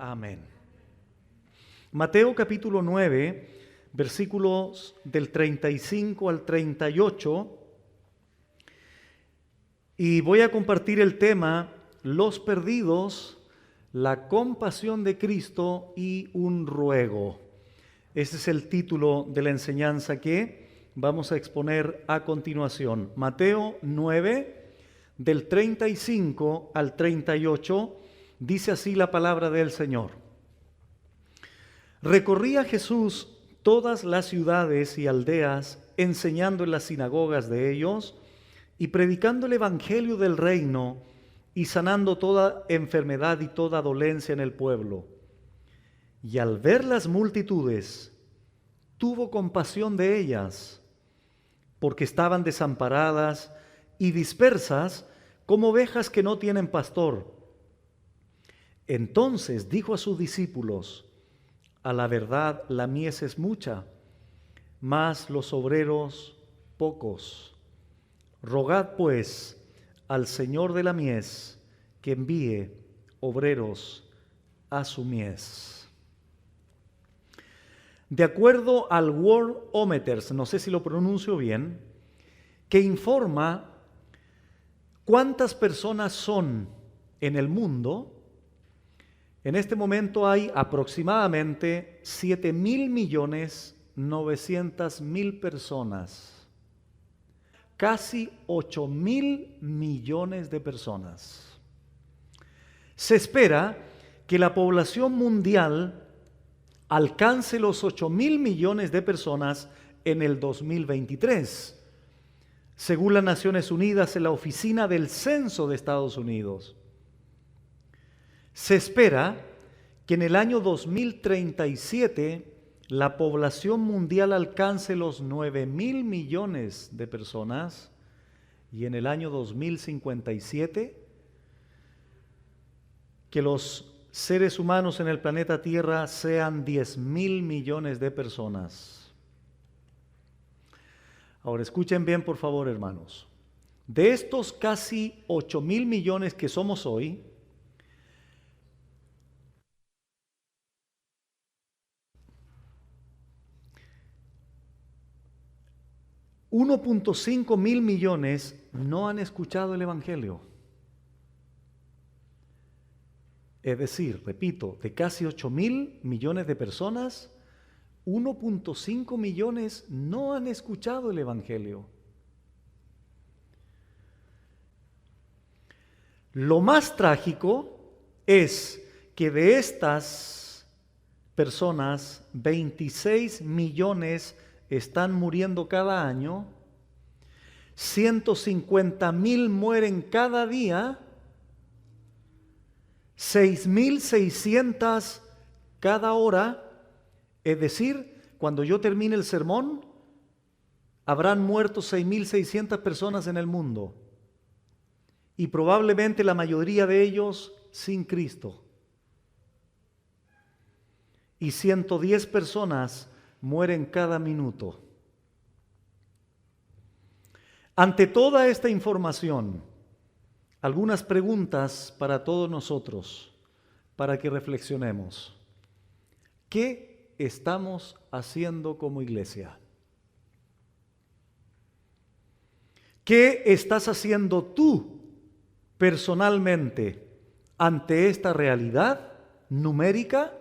Amén. Mateo capítulo 9, versículos del 35 al 38. Y voy a compartir el tema, los perdidos, la compasión de Cristo y un ruego. Ese es el título de la enseñanza que vamos a exponer a continuación. Mateo 9, del 35 al 38, dice así la palabra del Señor. Recorría Jesús todas las ciudades y aldeas, enseñando en las sinagogas de ellos y predicando el evangelio del reino y sanando toda enfermedad y toda dolencia en el pueblo. Y al ver las multitudes, tuvo compasión de ellas, porque estaban desamparadas y dispersas como ovejas que no tienen pastor. Entonces dijo a sus discípulos: a la verdad la mies es mucha, mas los obreros pocos. Rogad pues al Señor de la mies que envíe obreros a su mies. De acuerdo al Worldometers, no sé si lo pronuncio bien, que informa cuántas personas son en el mundo, en este momento hay aproximadamente 7.900.000 personas, casi 8.000 millones de personas. Se espera que la población mundial alcance los 8.000 millones de personas en el 2023, según las Naciones Unidas en la Oficina del Censo de Estados Unidos. Se espera que en el año 2037 la población mundial alcance los 9.000 millones de personas y en el año 2057 que los seres humanos en el planeta Tierra sean 10.000 millones de personas. Ahora escuchen bien, por favor, hermanos. De estos casi 8.000 millones que somos hoy, $1.5 mil millones no han escuchado el Evangelio. Es decir, repito, de casi 8.000 millones de personas, 1.5 millones no han escuchado el Evangelio. Lo más trágico es que de estas personas, 26 millones están muriendo cada año, 150.000 mueren cada día, 6.600 cada hora. Es decir, cuando yo termine el sermón, habrán muerto 6.600 personas en el mundo, y probablemente la mayoría de ellos sin Cristo. Y 110 personas mueren cada minuto. Ante toda esta información, algunas preguntas para todos nosotros, para que reflexionemos. ¿Qué estamos haciendo como iglesia? ¿Qué estás haciendo tú personalmente ante esta realidad numérica?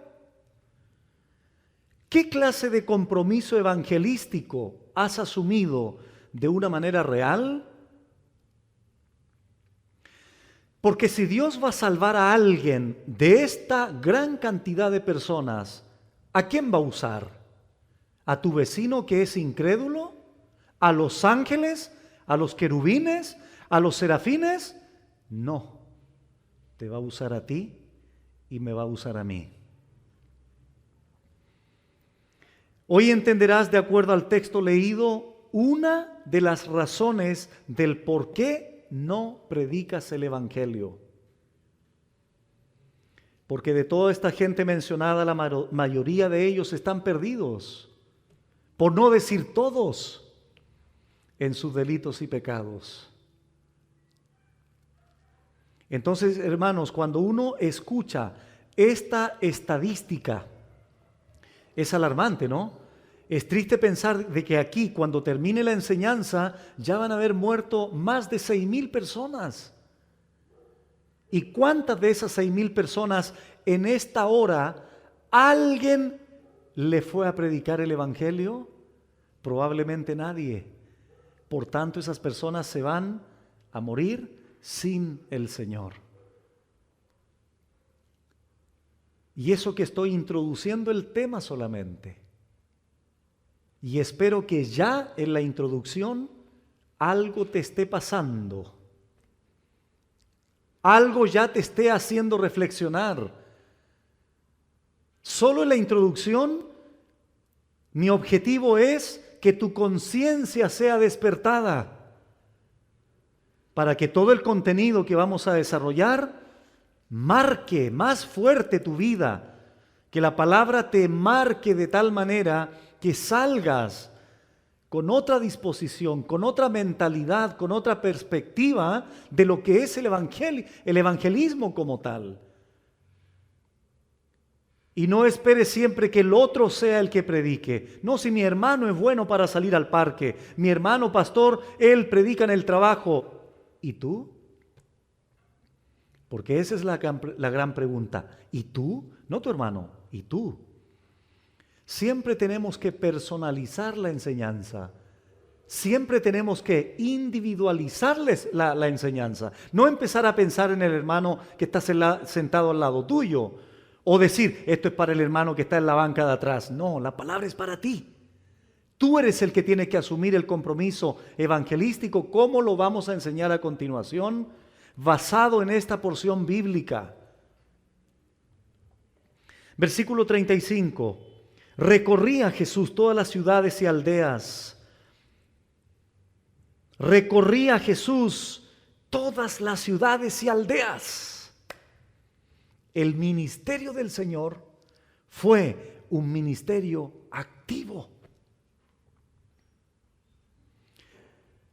¿Qué clase de compromiso evangelístico has asumido de una manera real? Porque si Dios va a salvar a alguien de esta gran cantidad de personas, ¿a quién va a usar? ¿A tu vecino que es incrédulo? ¿A los ángeles? ¿A los querubines? ¿A los serafines? No, te va a usar a ti y me va a usar a mí. Hoy entenderás, de acuerdo al texto leído, una de las razones del por qué no predicas el Evangelio. Porque de toda esta gente mencionada, la mayoría de ellos están perdidos, por no decir todos, en sus delitos y pecados. Entonces, hermanos, cuando uno escucha esta estadística es alarmante, ¿no? Es triste pensar de que aquí, cuando termine la enseñanza, ya van a haber muerto más de 6,000 personas. ¿Y cuántas de esas 6,000 personas en esta hora alguien le fue a predicar el Evangelio? Probablemente nadie. Por tanto, esas personas se van a morir sin el Señor. Y eso que estoy introduciendo el tema solamente. Y espero que ya en la introducción algo te esté pasando. Algo ya te esté haciendo reflexionar. Solo en la introducción, mi objetivo es que tu conciencia sea despertada, para que todo el contenido que vamos a desarrollar marque más fuerte tu vida, que la palabra te marque de tal manera que salgas con otra disposición, con otra mentalidad, con otra perspectiva de lo que es el evangelismo como tal. Y no esperes siempre que el otro sea el que predique. No, si mi hermano es bueno para salir al parque, mi hermano pastor, él predica en el trabajo. ¿Y tú? Porque esa es la gran pregunta. ¿Y tú? No tu hermano, ¿y tú? Siempre tenemos que personalizar la enseñanza. Siempre tenemos que individualizarles la enseñanza. No empezar a pensar en el hermano que está sentado al lado tuyo. O decir, esto es para el hermano que está en la banca de atrás. No, la palabra es para ti. Tú eres el que tiene que asumir el compromiso evangelístico. ¿Cómo lo vamos a enseñar a continuación? Basado en esta porción bíblica. Versículo 35. Recorría Jesús todas las ciudades y aldeas. Recorría Jesús todas las ciudades y aldeas. El ministerio del Señor fue un ministerio activo.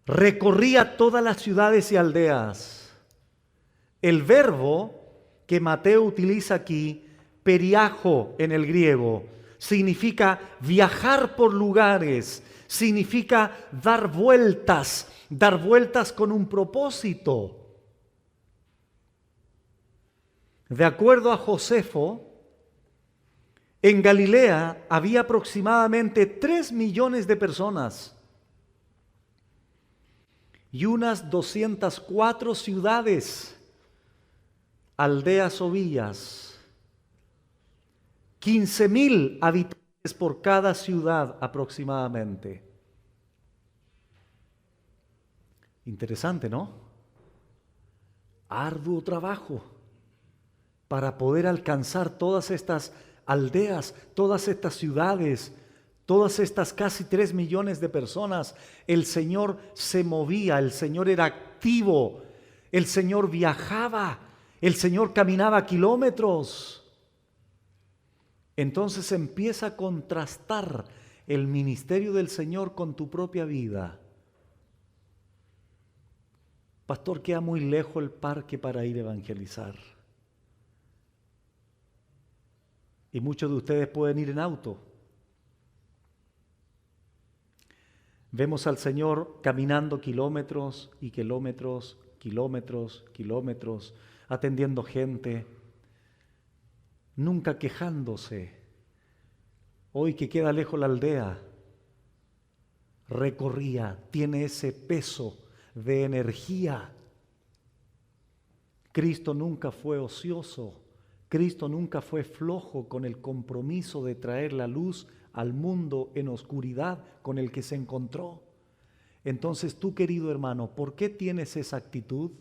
Recorría todas las ciudades y aldeas. El verbo que Mateo utiliza aquí, periajo en el griego, significa viajar por lugares, significa dar vueltas con un propósito. De acuerdo a Josefo, en Galilea había aproximadamente 3 millones de personas y unas 204 ciudades, aldeas o villas, 15,000 habitantes por cada ciudad aproximadamente. Interesante, ¿no? Arduo trabajo para poder alcanzar todas estas aldeas, todas estas ciudades, todas estas casi 3 millones de personas. El Señor se movía, el Señor era activo, el Señor viajaba, el Señor caminaba kilómetros. Entonces empieza a contrastar el ministerio del Señor con tu propia vida. Pastor, queda muy lejos el parque para ir a evangelizar. Y muchos de ustedes pueden ir en auto. Vemos al Señor caminando kilómetros y kilómetros, atendiendo gente, nunca quejándose. Hoy que queda lejos la aldea, recorría, tiene ese peso de energía. Cristo nunca fue ocioso, Cristo nunca fue flojo con el compromiso de traer la luz al mundo en oscuridad con el que se encontró. Entonces tú, querido hermano, ¿por qué tienes esa actitud?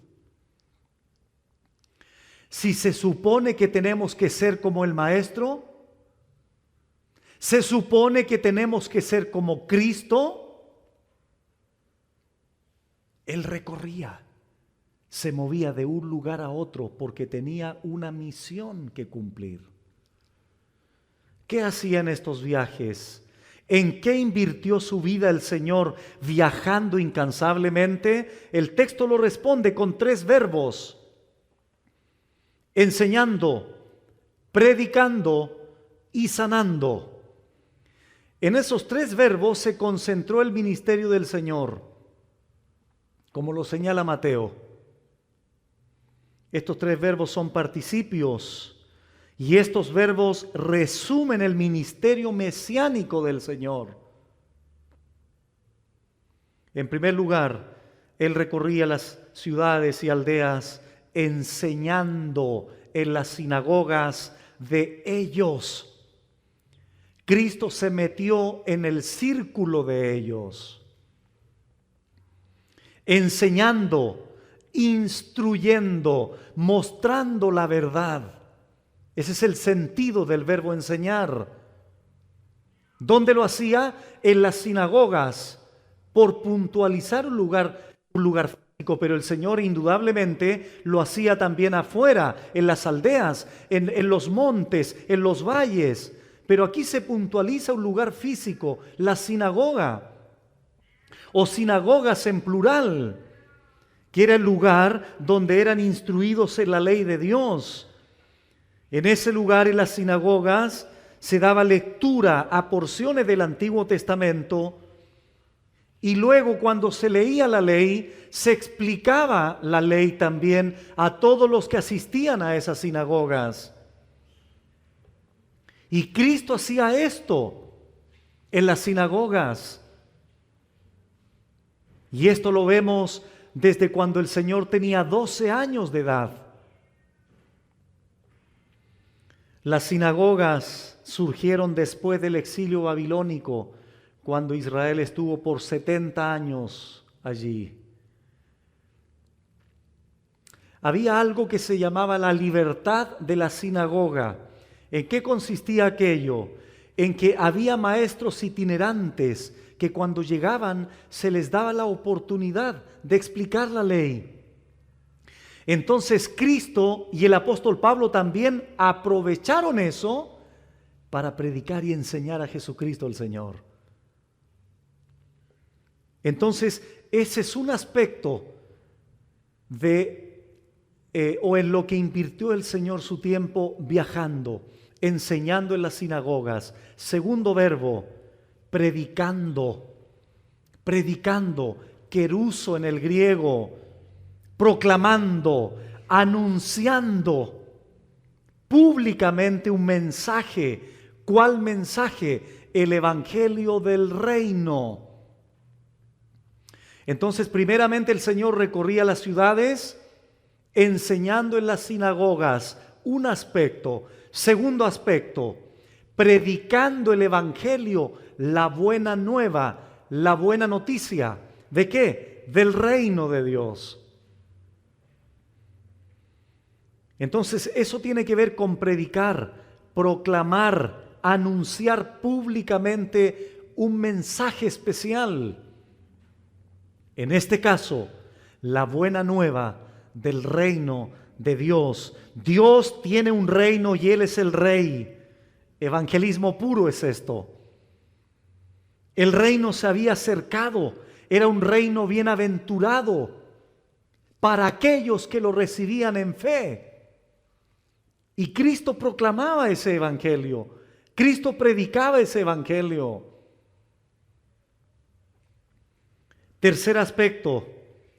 Si se supone que tenemos que ser como el Maestro, se supone que tenemos que ser como Cristo. Él recorría, se movía de un lugar a otro porque tenía una misión que cumplir. ¿Qué hacía en estos viajes? ¿En qué invirtió su vida el Señor viajando incansablemente? El texto lo responde con 3 verbos: enseñando, predicando y sanando. En esos tres verbos se concentró el ministerio del Señor, como lo señala Mateo. Estos tres verbos son participios y estos verbos resumen el ministerio mesiánico del Señor. En primer lugar, Él recorría las ciudades y aldeas enseñando en las sinagogas de ellos. Cristo se metió en el círculo de ellos, enseñando, instruyendo, mostrando la verdad. Ese es el sentido del verbo enseñar. ¿Dónde lo hacía? En las sinagogas, por puntualizar un lugar físico, pero el Señor indudablemente lo hacía también afuera, en las aldeas, en los montes, en los valles. Pero aquí se puntualiza un lugar físico, la sinagoga, o sinagogas en plural, que era el lugar donde eran instruidos en la ley de Dios. En ese lugar, en las sinagogas, se daba lectura a porciones del Antiguo Testamento y luego cuando se leía la ley, se explicaba la ley también a todos los que asistían a esas sinagogas. Y Cristo hacía esto en las sinagogas. Y esto lo vemos desde cuando el Señor tenía 12 años de edad. Las sinagogas surgieron después del exilio babilónico, cuando Israel estuvo por 70 años allí. Había algo que se llamaba la libertad de la sinagoga. ¿En qué consistía aquello? En que había maestros itinerantes que cuando llegaban se les daba la oportunidad de explicar la ley. Entonces Cristo y el apóstol Pablo también aprovecharon eso para predicar y enseñar a Jesucristo el Señor. Entonces ese es un aspecto o en lo que invirtió el Señor su tiempo viajando, enseñando en las sinagogas. Segundo verbo, predicando, queruso en el griego, proclamando, anunciando públicamente un mensaje. ¿Cuál mensaje? El evangelio del reino. Entonces, primeramente el Señor recorría las ciudades enseñando en las sinagogas, un aspecto. Segundo aspecto, predicando el evangelio, la buena nueva, la buena noticia. ¿De qué? Del reino de Dios. Entonces, eso tiene que ver con predicar, proclamar, anunciar públicamente un mensaje especial. En este caso, la buena nueva del reino de Dios. Dios tiene un reino y Él es el rey. Evangelismo puro es esto. El reino se había acercado, era un reino bienaventurado para aquellos que lo recibían en fe. Y Cristo proclamaba ese evangelio, Cristo predicaba ese evangelio. Tercer aspecto,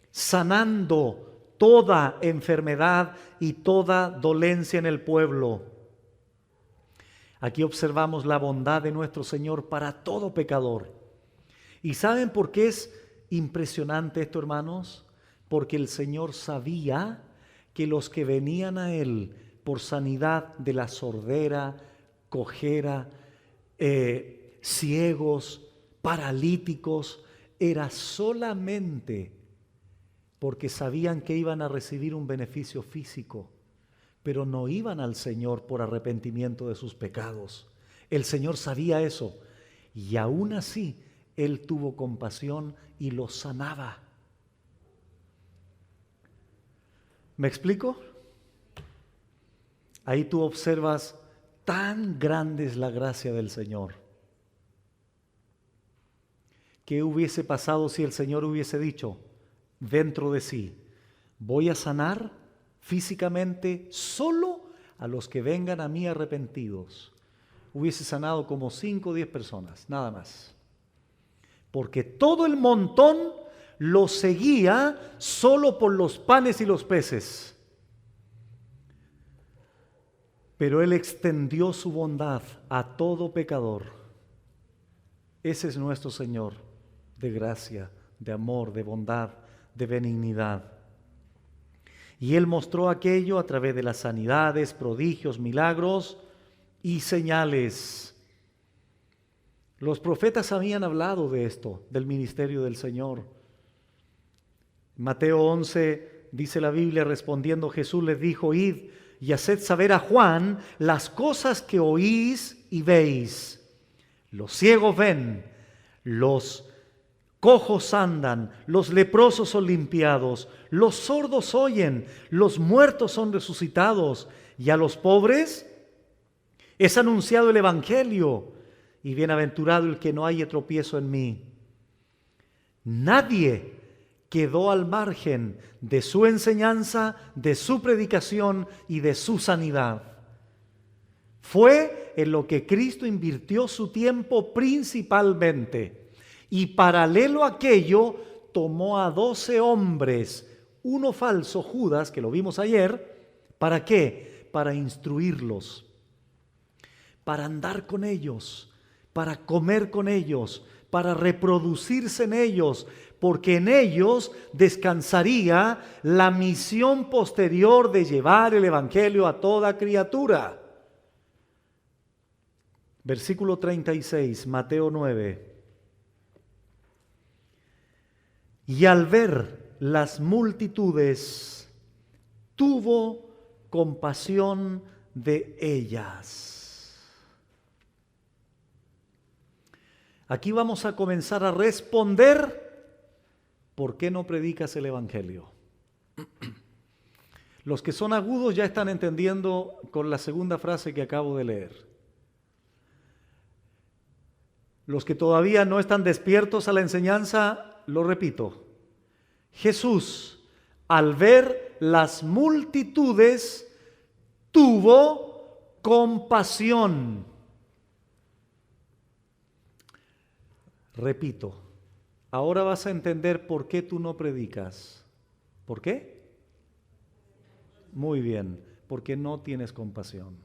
sanando toda enfermedad y toda dolencia en el pueblo. Aquí observamos la bondad de nuestro Señor para todo pecador. ¿Y saben por qué es impresionante esto, hermanos? Porque el Señor sabía que los que venían a Él por sanidad de la sordera, cojera, ciegos, paralíticos, era solamente porque sabían que iban a recibir un beneficio físico, pero no iban al Señor por arrepentimiento de sus pecados. El Señor sabía eso y aún así Él tuvo compasión y los sanaba. ¿Me explico? Ahí tú observas tan grande es la gracia del Señor. ¿Qué hubiese pasado si el Señor hubiese dicho dentro de sí, voy a sanar físicamente solo a los que vengan a mí arrepentidos, hubiese sanado como 5 o 10 personas, nada más. Porque todo el montón lo seguía solo por los panes y los peces. Pero Él extendió su bondad a todo pecador. Ese es nuestro Señor, de gracia, de amor, de bondad, de benignidad. Y Él mostró aquello a través de las sanidades, prodigios, milagros y señales. Los profetas habían hablado de esto, del ministerio del Señor. Mateo 11 dice la Biblia, respondiendo Jesús les dijo: id y haced saber a Juan las cosas que oís y veis. Los ciegos ven, los cojos andan, los leprosos son limpiados, los sordos oyen, los muertos son resucitados, y a los pobres es anunciado el Evangelio, y bienaventurado el que no haya tropiezo en mí. Nadie quedó al margen de su enseñanza, de su predicación y de su sanidad. Fue en lo que Cristo invirtió su tiempo principalmente. Y paralelo a aquello, tomó a 12 hombres, uno falso, Judas, que lo vimos ayer. ¿Para qué? Para instruirlos, para andar con ellos, para comer con ellos, para reproducirse en ellos, porque en ellos descansaría la misión posterior de llevar el Evangelio a toda criatura. Versículo 36, Mateo 9. Y al ver las multitudes, tuvo compasión de ellas. Aquí vamos a comenzar a responder: ¿por qué no predicas el Evangelio? Los que son agudos ya están entendiendo con la segunda frase que acabo de leer. Los que todavía no están despiertos a la enseñanza, lo repito. Jesús, al ver las multitudes, tuvo compasión. Repito, ahora vas a entender por qué tú no predicas. ¿Por qué? Muy bien, porque no tienes compasión.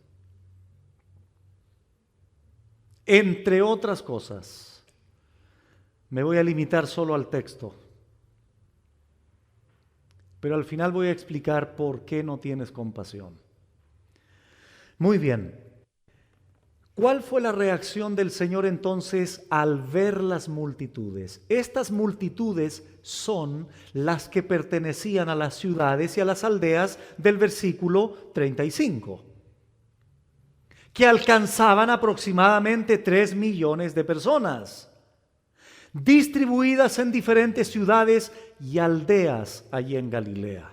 Entre otras cosas, me voy a limitar solo al texto, pero al final voy a explicar por qué no tienes compasión. Muy bien. ¿Cuál fue la reacción del Señor entonces al ver las multitudes? Estas multitudes son las que pertenecían a las ciudades y a las aldeas del versículo 35, que alcanzaban aproximadamente 3 millones de personas, distribuidas en diferentes ciudades y aldeas allí en Galilea.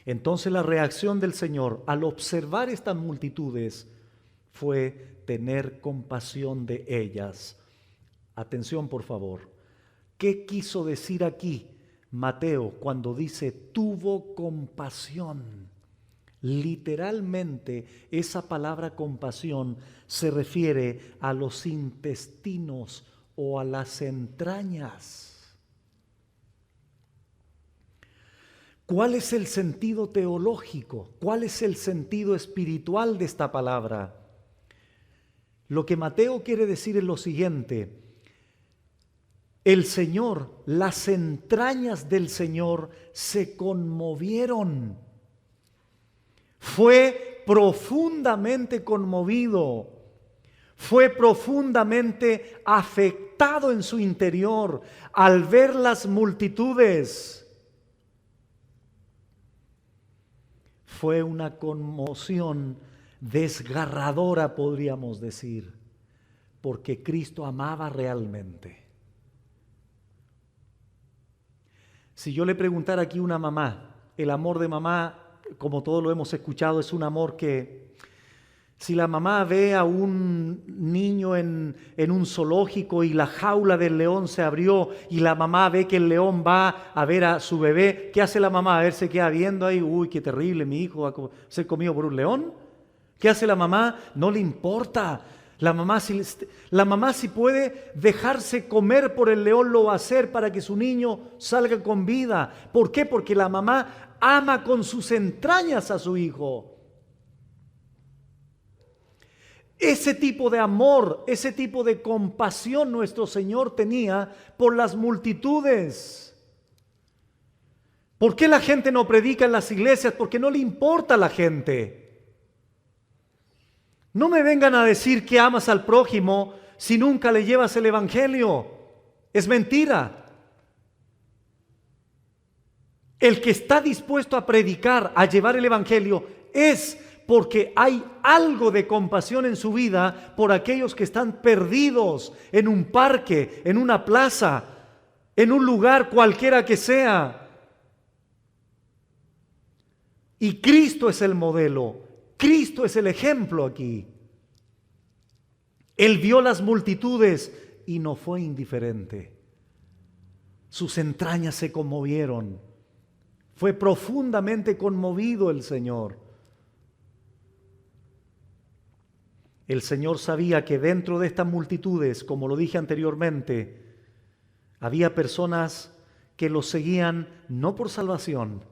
Entonces la reacción del Señor al observar estas multitudes fue tener compasión de ellas. Atención, por favor. ¿Qué quiso decir aquí Mateo cuando dice tuvo compasión? Literalmente, esa palabra compasión se refiere a los intestinos o a las entrañas. ¿Cuál es el sentido teológico? ¿Cuál es el sentido espiritual de esta palabra? Lo que Mateo quiere decir es lo siguiente: el Señor, las entrañas del Señor se conmovieron. Fue profundamente conmovido, fue profundamente afectado en su interior al ver las multitudes. Fue una conmoción desgarradora, podríamos decir, porque Cristo amaba realmente. Si yo le preguntara aquí a una mamá, el amor de mamá, como todos lo hemos escuchado, es un amor que Si la mamá ve a un niño en un zoológico y la jaula del león se abrió y la mamá ve que el león va a ver a su bebé, ¿qué hace la mamá? A ver, se queda viendo ahí, uy, qué terrible, mi hijo va a ser comido por un león. ¿Qué hace la mamá? No le importa. La mamá si puede dejarse comer por el león, lo va a hacer para que su niño salga con vida. ¿Por qué? Porque la mamá ama con sus entrañas a su hijo. Ese tipo de amor, ese tipo de compasión nuestro Señor tenía por las multitudes. ¿Por qué la gente no predica en las iglesias? Porque no le importa a la gente. No me vengan a decir que amas al prójimo si nunca le llevas el evangelio. Es mentira. El que está dispuesto a predicar, a llevar el evangelio, es porque hay algo de compasión en su vida por aquellos que están perdidos en un parque, en una plaza, en un lugar cualquiera que sea. Y Cristo es el modelo, Cristo es el ejemplo aquí. Él vio las multitudes y no fue indiferente. Sus entrañas se conmovieron. Fue profundamente conmovido el Señor. El Señor sabía que dentro de estas multitudes, como lo dije anteriormente, había personas que lo seguían no por salvación,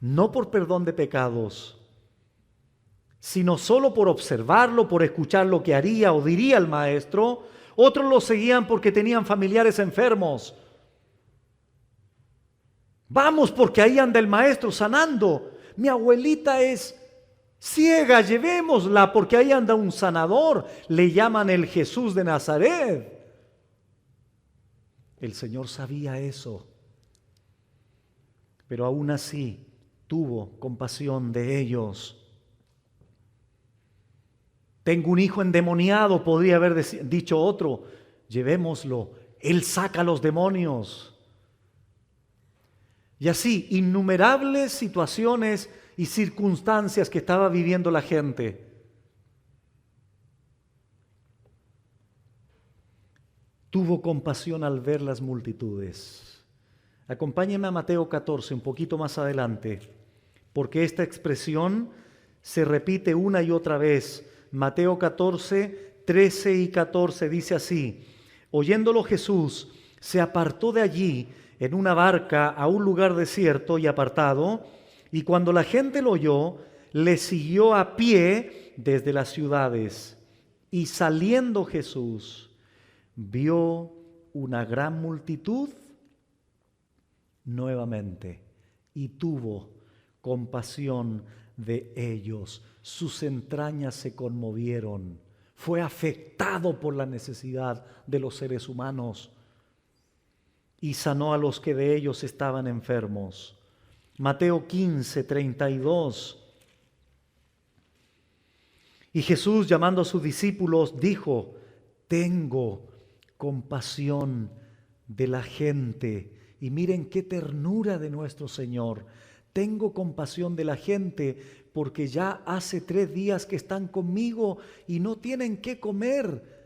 no por perdón de pecados, sino solo por observarlo, por escuchar lo que haría o diría el Maestro. Otros lo seguían porque tenían familiares enfermos. Vamos, porque ahí anda el Maestro sanando. Mi abuelita es ciega, llevémosla porque ahí anda un sanador. Le llaman el Jesús de Nazaret. El Señor sabía eso, pero aún así tuvo compasión de ellos. Tengo un hijo endemoniado, podría haber dicho otro. Llevémoslo, él saca los demonios. Y así, innumerables situaciones y circunstancias que estaba viviendo la gente. Tuvo compasión al ver las multitudes. Acompáñenme a Mateo 14, un poquito más adelante, porque esta expresión se repite una y otra vez. Mateo 14, 13 y 14 dice así: oyéndolo Jesús, se apartó de allí en una barca a un lugar desierto y apartado, y cuando la gente lo oyó, le siguió a pie desde las ciudades. Y saliendo Jesús, vio una gran multitud nuevamente y tuvo compasión de ellos. Sus entrañas se conmovieron. Fue afectado por la necesidad de los seres humanos y sanó a los que de ellos estaban enfermos. Mateo 15, 32. Y Jesús, llamando a sus discípulos, dijo: tengo compasión de la gente. Y miren qué ternura de nuestro Señor. Tengo compasión de la gente porque ya hace 3 días que están conmigo y no tienen qué comer.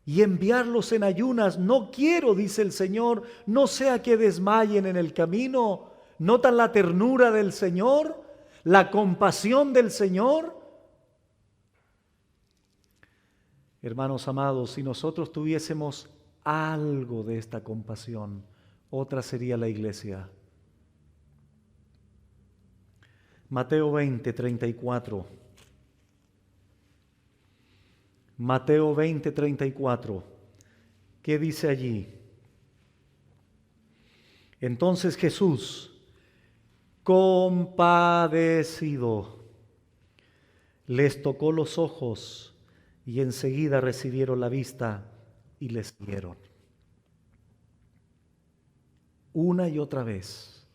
Y enviarlos en ayunas no quiero, dice el Señor, no sea que desmayen en el camino. ¿Notan la ternura del Señor? ¿La compasión del Señor? Hermanos amados, si nosotros tuviésemos algo de esta compasión, otra sería la iglesia. Mateo 20, 34. Mateo 20, 34. ¿Qué dice allí? Entonces Jesús, compadecido, les tocó los ojos y enseguida recibieron la vista y les siguieron. Una y otra vez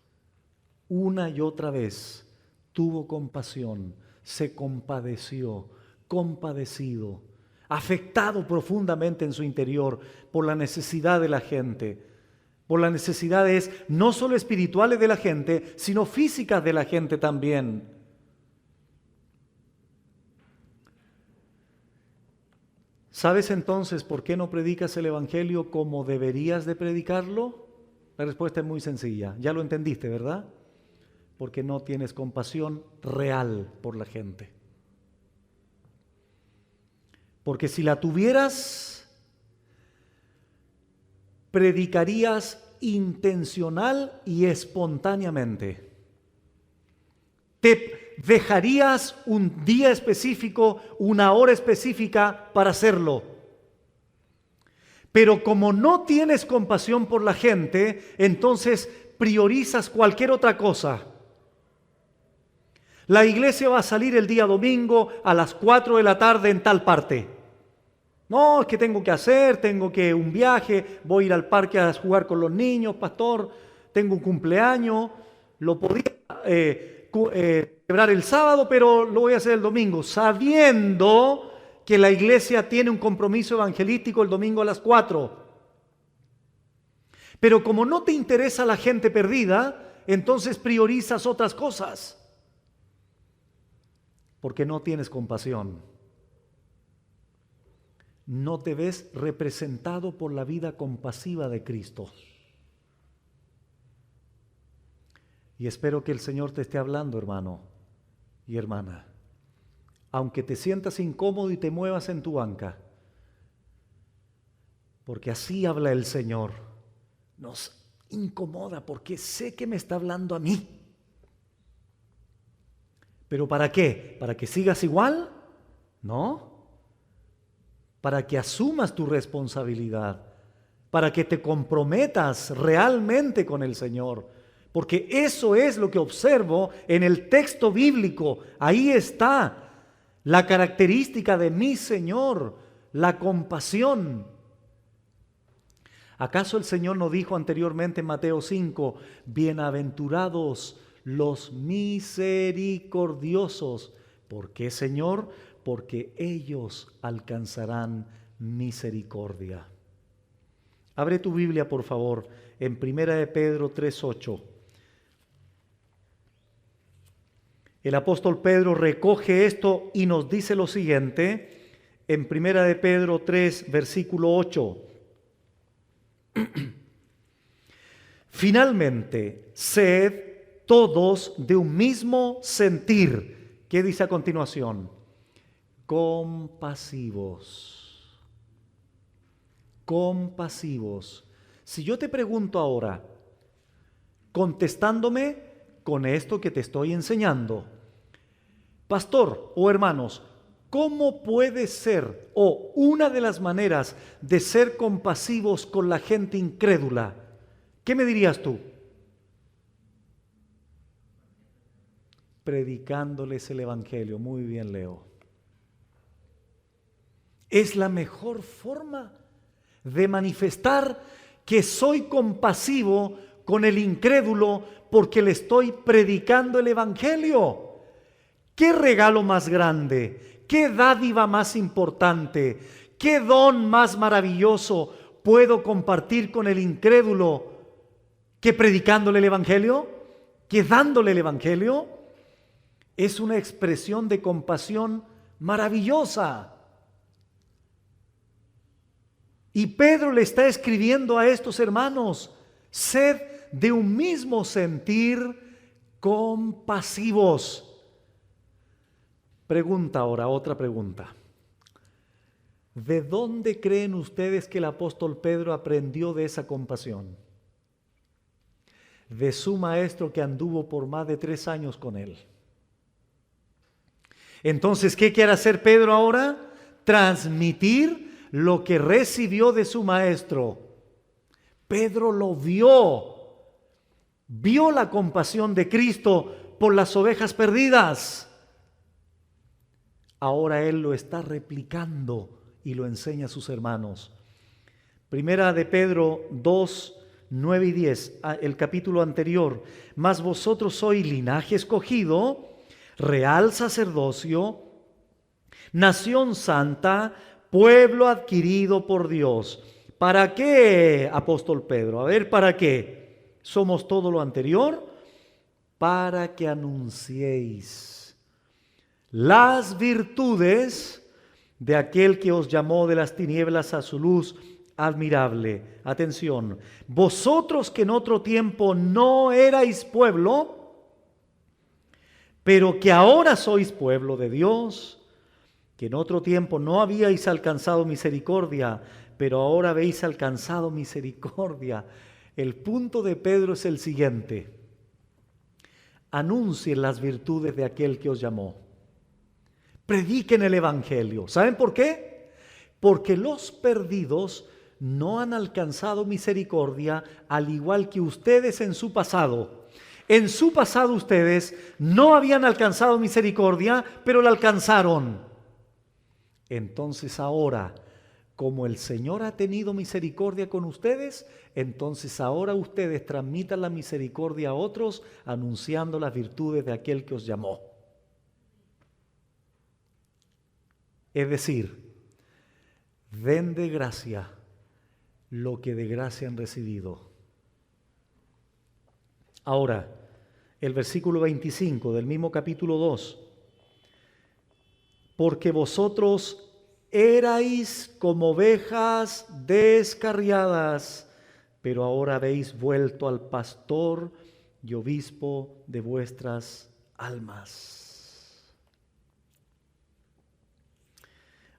tuvo compasión, se compadeció, compadecido, afectado profundamente en su interior por la necesidad de la gente, por las necesidades no solo espirituales de la gente, sino físicas de la gente también. ¿Sabes entonces por qué no predicas el Evangelio como deberías de predicarlo? La respuesta es muy sencilla. Ya lo entendiste, ¿verdad? Porque no tienes compasión real por la gente. Porque si la tuvieras, predicarías intencional y espontáneamente. Te dejarías un día específico, una hora específica para hacerlo. Pero como no tienes compasión por la gente, entonces priorizas cualquier otra cosa. La iglesia va a salir el día domingo a las 4 de la tarde en tal parte. No, es que tengo que hacer, tengo que un viaje, voy a ir al parque a jugar con los niños, pastor, tengo un cumpleaños, lo podía celebrar el sábado, pero lo voy a hacer el domingo, sabiendo que la iglesia tiene un compromiso evangelístico el domingo a las 4. Pero como no te interesa la gente perdida, entonces priorizas otras cosas, porque no tienes compasión. No te ves representado por la vida compasiva de Cristo. Y espero que el Señor te esté hablando, hermano y hermana. Aunque te sientas incómodo y te muevas en tu banca, porque así habla el Señor. Nos incomoda porque sé que me está hablando a mí. ¿Pero para qué? ¿Para que sigas igual? No. Para que asumas tu responsabilidad, para que te comprometas realmente con el Señor. Porque eso es lo que observo en el texto bíblico. Ahí está la característica de mi Señor, la compasión. ¿Acaso el Señor no dijo anteriormente en Mateo 5, bienaventurados los misericordiosos? ¿Por qué, Señor? Porque ellos alcanzarán misericordia. Abre tu Biblia, por favor, en 1 de Pedro 3:8. El apóstol Pedro recoge esto y nos dice lo siguiente en 1 de Pedro 3, versículo 8. Finalmente, sed todos de un mismo sentir. ¿Qué dice a continuación? Compasivos. Compasivos. Si yo te pregunto ahora, contestándome con esto que te estoy enseñando, pastor o hermanos, ¿cómo puede ser o una de las maneras de ser compasivos con la gente incrédula? ¿Qué me dirías tú? Predicándoles el Evangelio. Muy bien, Leo. Es la mejor forma de manifestar que soy compasivo con el incrédulo porque le estoy predicando el Evangelio. ¿Qué regalo más grande? ¿Qué dádiva más importante? ¿Qué don más maravilloso puedo compartir con el incrédulo que predicándole el Evangelio? ¿Que dándole el Evangelio? Es una expresión de compasión maravillosa. Y Pedro le está escribiendo a estos hermanos, sed de un mismo sentir, compasivos. Pregunta ahora, otra pregunta. ¿De dónde creen ustedes que el apóstol Pedro aprendió de esa compasión? De su maestro que anduvo por más de 3 años con él. Entonces, ¿qué quiere hacer Pedro ahora? Transmitir lo que recibió de su maestro. Pedro lo vio. Vio la compasión de Cristo por las ovejas perdidas. Ahora él lo está replicando y lo enseña a sus hermanos. Primera de Pedro 2, 9 y 10, el capítulo anterior. Mas vosotros sois linaje escogido, real sacerdocio, nación santa, pueblo adquirido por Dios. ¿Para qué, apóstol Pedro? A ver, ¿para qué? ¿Somos todo lo anterior? Para que anunciéis las virtudes de aquel que os llamó de las tinieblas a su luz admirable. Atención, vosotros que en otro tiempo no erais pueblo, pero que ahora sois pueblo de Dios, que en otro tiempo no habíais alcanzado misericordia, pero ahora habéis alcanzado misericordia. El punto de Pedro es el siguiente: anuncien las virtudes de aquel que os llamó. Prediquen el Evangelio. ¿Saben por qué? Porque los perdidos no han alcanzado misericordia, al igual que ustedes en su pasado. En su pasado ustedes no habían alcanzado misericordia, pero la alcanzaron. Entonces ahora, como el Señor ha tenido misericordia con ustedes, entonces ahora ustedes transmitan la misericordia a otros, anunciando las virtudes de aquel que os llamó. Es decir, den de gracia lo que de gracia han recibido. Ahora, el versículo 25 del mismo capítulo 2. Porque vosotros erais como ovejas descarriadas, pero ahora habéis vuelto al pastor y obispo de vuestras almas.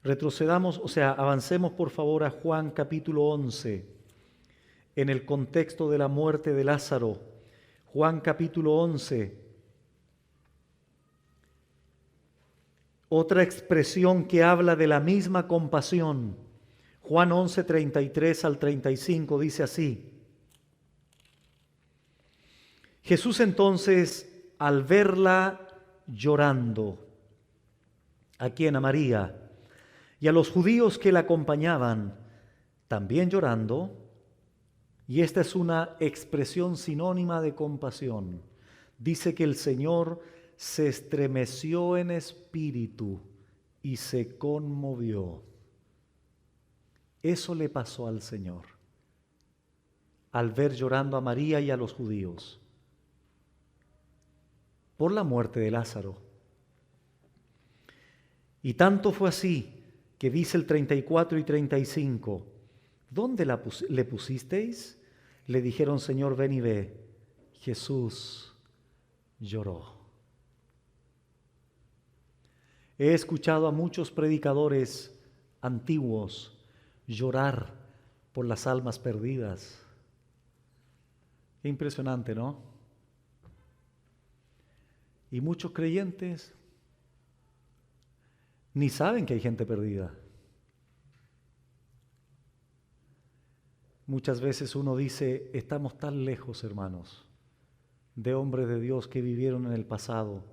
Retrocedamos, avancemos por favor a Juan capítulo 11, en el contexto de la muerte de Lázaro. Juan capítulo 11. Otra expresión que habla de la misma compasión. Juan 11, 33 al 35 dice así: Jesús entonces, al verla llorando, ¿a quién? A María, y a los judíos que la acompañaban, también llorando, y esta es una expresión sinónima de compasión, dice que el Señor se estremeció en espíritu y se conmovió. Eso le pasó al Señor al ver llorando a María y a los judíos por la muerte de Lázaro. Y tanto fue así que dice el 34 y 35, ¿dónde le pusisteis? Le dijeron, Señor, ven y ve. Jesús lloró. He escuchado a muchos predicadores antiguos llorar por las almas perdidas. Qué impresionante, ¿no? Y muchos creyentes ni saben que hay gente perdida. Muchas veces uno dice, estamos tan lejos, hermanos, de hombres de Dios que vivieron en el pasado,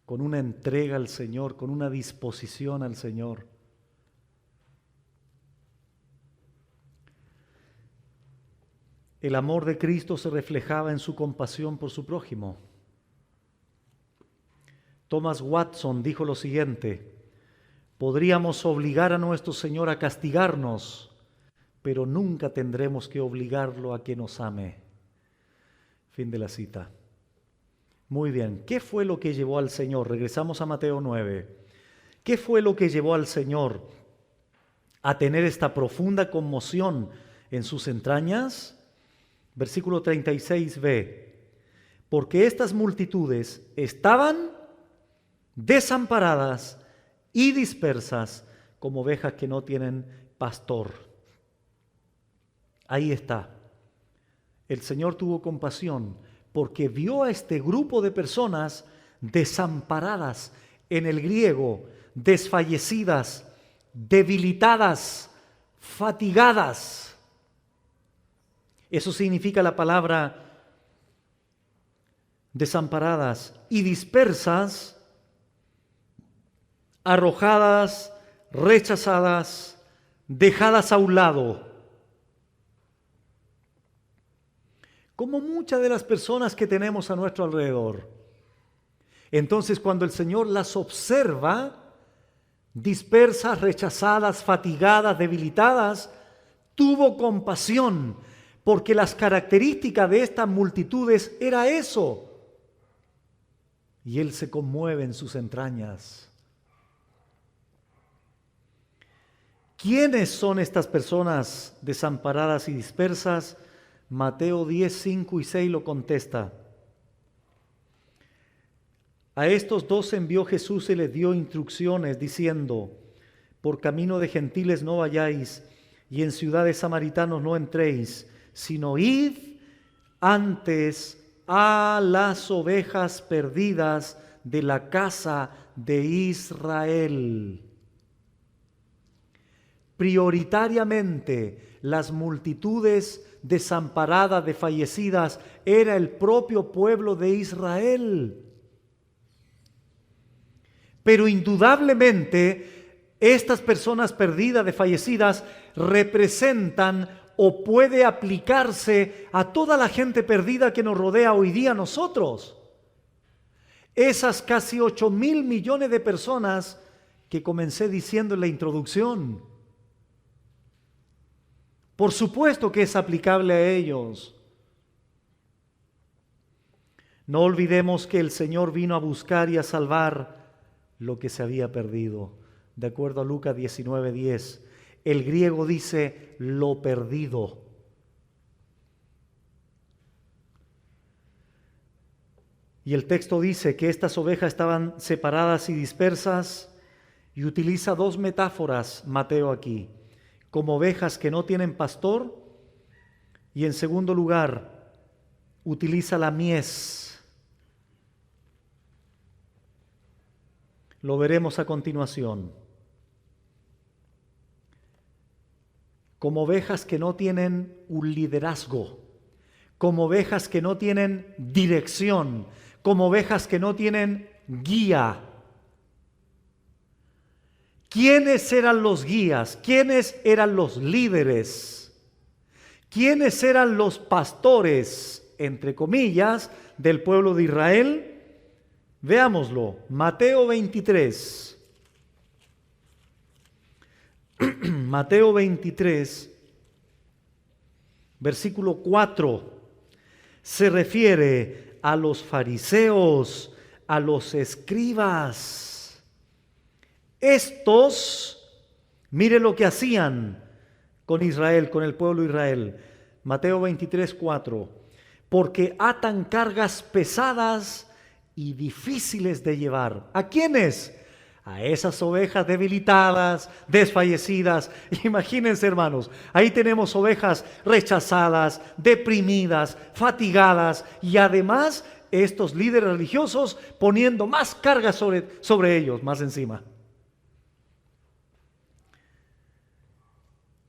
con una entrega al Señor, con una disposición al Señor. El amor de Cristo se reflejaba en su compasión por su prójimo. Thomas Watson dijo lo siguiente: podríamos obligar a nuestro Señor a castigarnos, pero nunca tendremos que obligarlo a que nos ame. Fin de la cita. Muy bien, ¿qué fue lo que llevó al Señor? Regresamos a Mateo 9. ¿Qué fue lo que llevó al Señor a tener esta profunda conmoción en sus entrañas? Versículo 36b. Porque estas multitudes estaban desamparadas y dispersas como ovejas que no tienen pastor. Ahí está. El Señor tuvo compasión porque vio a este grupo de personas desamparadas, en el griego, desfallecidas, debilitadas, fatigadas. Eso significa la palabra desamparadas y dispersas, arrojadas, rechazadas, dejadas a un lado. Como muchas de las personas que tenemos a nuestro alrededor. Entonces, cuando el Señor las observa, dispersas, rechazadas, fatigadas, debilitadas, tuvo compasión, porque las características de estas multitudes era eso. Y Él se conmueve en sus entrañas. ¿Quiénes son estas personas desamparadas y dispersas? Mateo 10, 5 y 6 lo contesta. A estos dos envió Jesús y les dio instrucciones diciendo: por camino de gentiles no vayáis, y en ciudades samaritanos no entréis, sino id antes a las ovejas perdidas de la casa de Israel. Prioritariamente, las multitudes desamparadas, desfallecidas, era el propio pueblo de Israel. Pero indudablemente, estas personas perdidas, desfallecidas, representan o puede aplicarse a toda la gente perdida que nos rodea hoy día a nosotros. Esas casi 8,000 millones de personas que comencé diciendo en la introducción. Por supuesto que es aplicable a ellos. No olvidemos que el Señor vino a buscar y a salvar lo que se había perdido. De acuerdo a Lucas 19:10, el griego dice lo perdido. Y el texto dice que estas ovejas estaban separadas y dispersas, y utiliza dos metáforas Mateo aquí, como ovejas que no tienen pastor, y en segundo lugar utiliza la mies. Lo veremos a continuación. Como ovejas que no tienen un liderazgo, como ovejas que no tienen dirección, como ovejas que no tienen guía. ¿Quiénes eran los guías? ¿Quiénes eran los líderes? ¿Quiénes eran los pastores, entre comillas, del pueblo de Israel? Veámoslo, Mateo 23. Mateo 23, versículo 4, se refiere a los fariseos, a los escribas. Estos, mire lo que hacían con Israel, con el pueblo de Israel. Mateo 23, 4, porque atan cargas pesadas y difíciles de llevar. ¿A quiénes? A esas ovejas debilitadas, desfallecidas. Imagínense, hermanos, ahí tenemos ovejas rechazadas, deprimidas, fatigadas, y además estos líderes religiosos poniendo más cargas sobre ellos, más encima.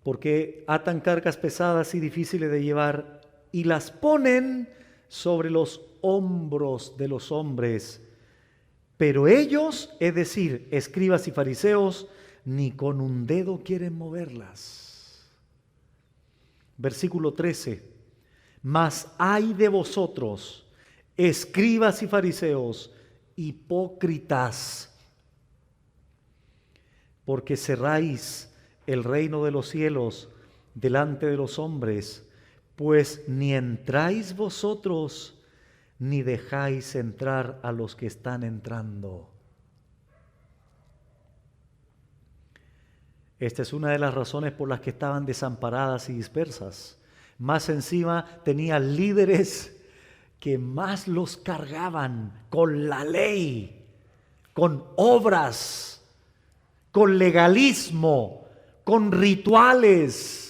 Porque atan cargas pesadas y difíciles de llevar y las ponen sobre los hombros de los hombres. Pero ellos, es decir, escribas y fariseos, ni con un dedo quieren moverlas. Versículo 13. Mas ay de vosotros, escribas y fariseos, hipócritas, porque cerráis el reino de los cielos delante de los hombres, pues ni entráis vosotros, ni dejáis entrar a los que están entrando. Esta es una de las razones por las que estaban desamparadas y dispersas. Más encima tenían líderes que más los cargaban con la ley, con obras, con legalismo, con rituales.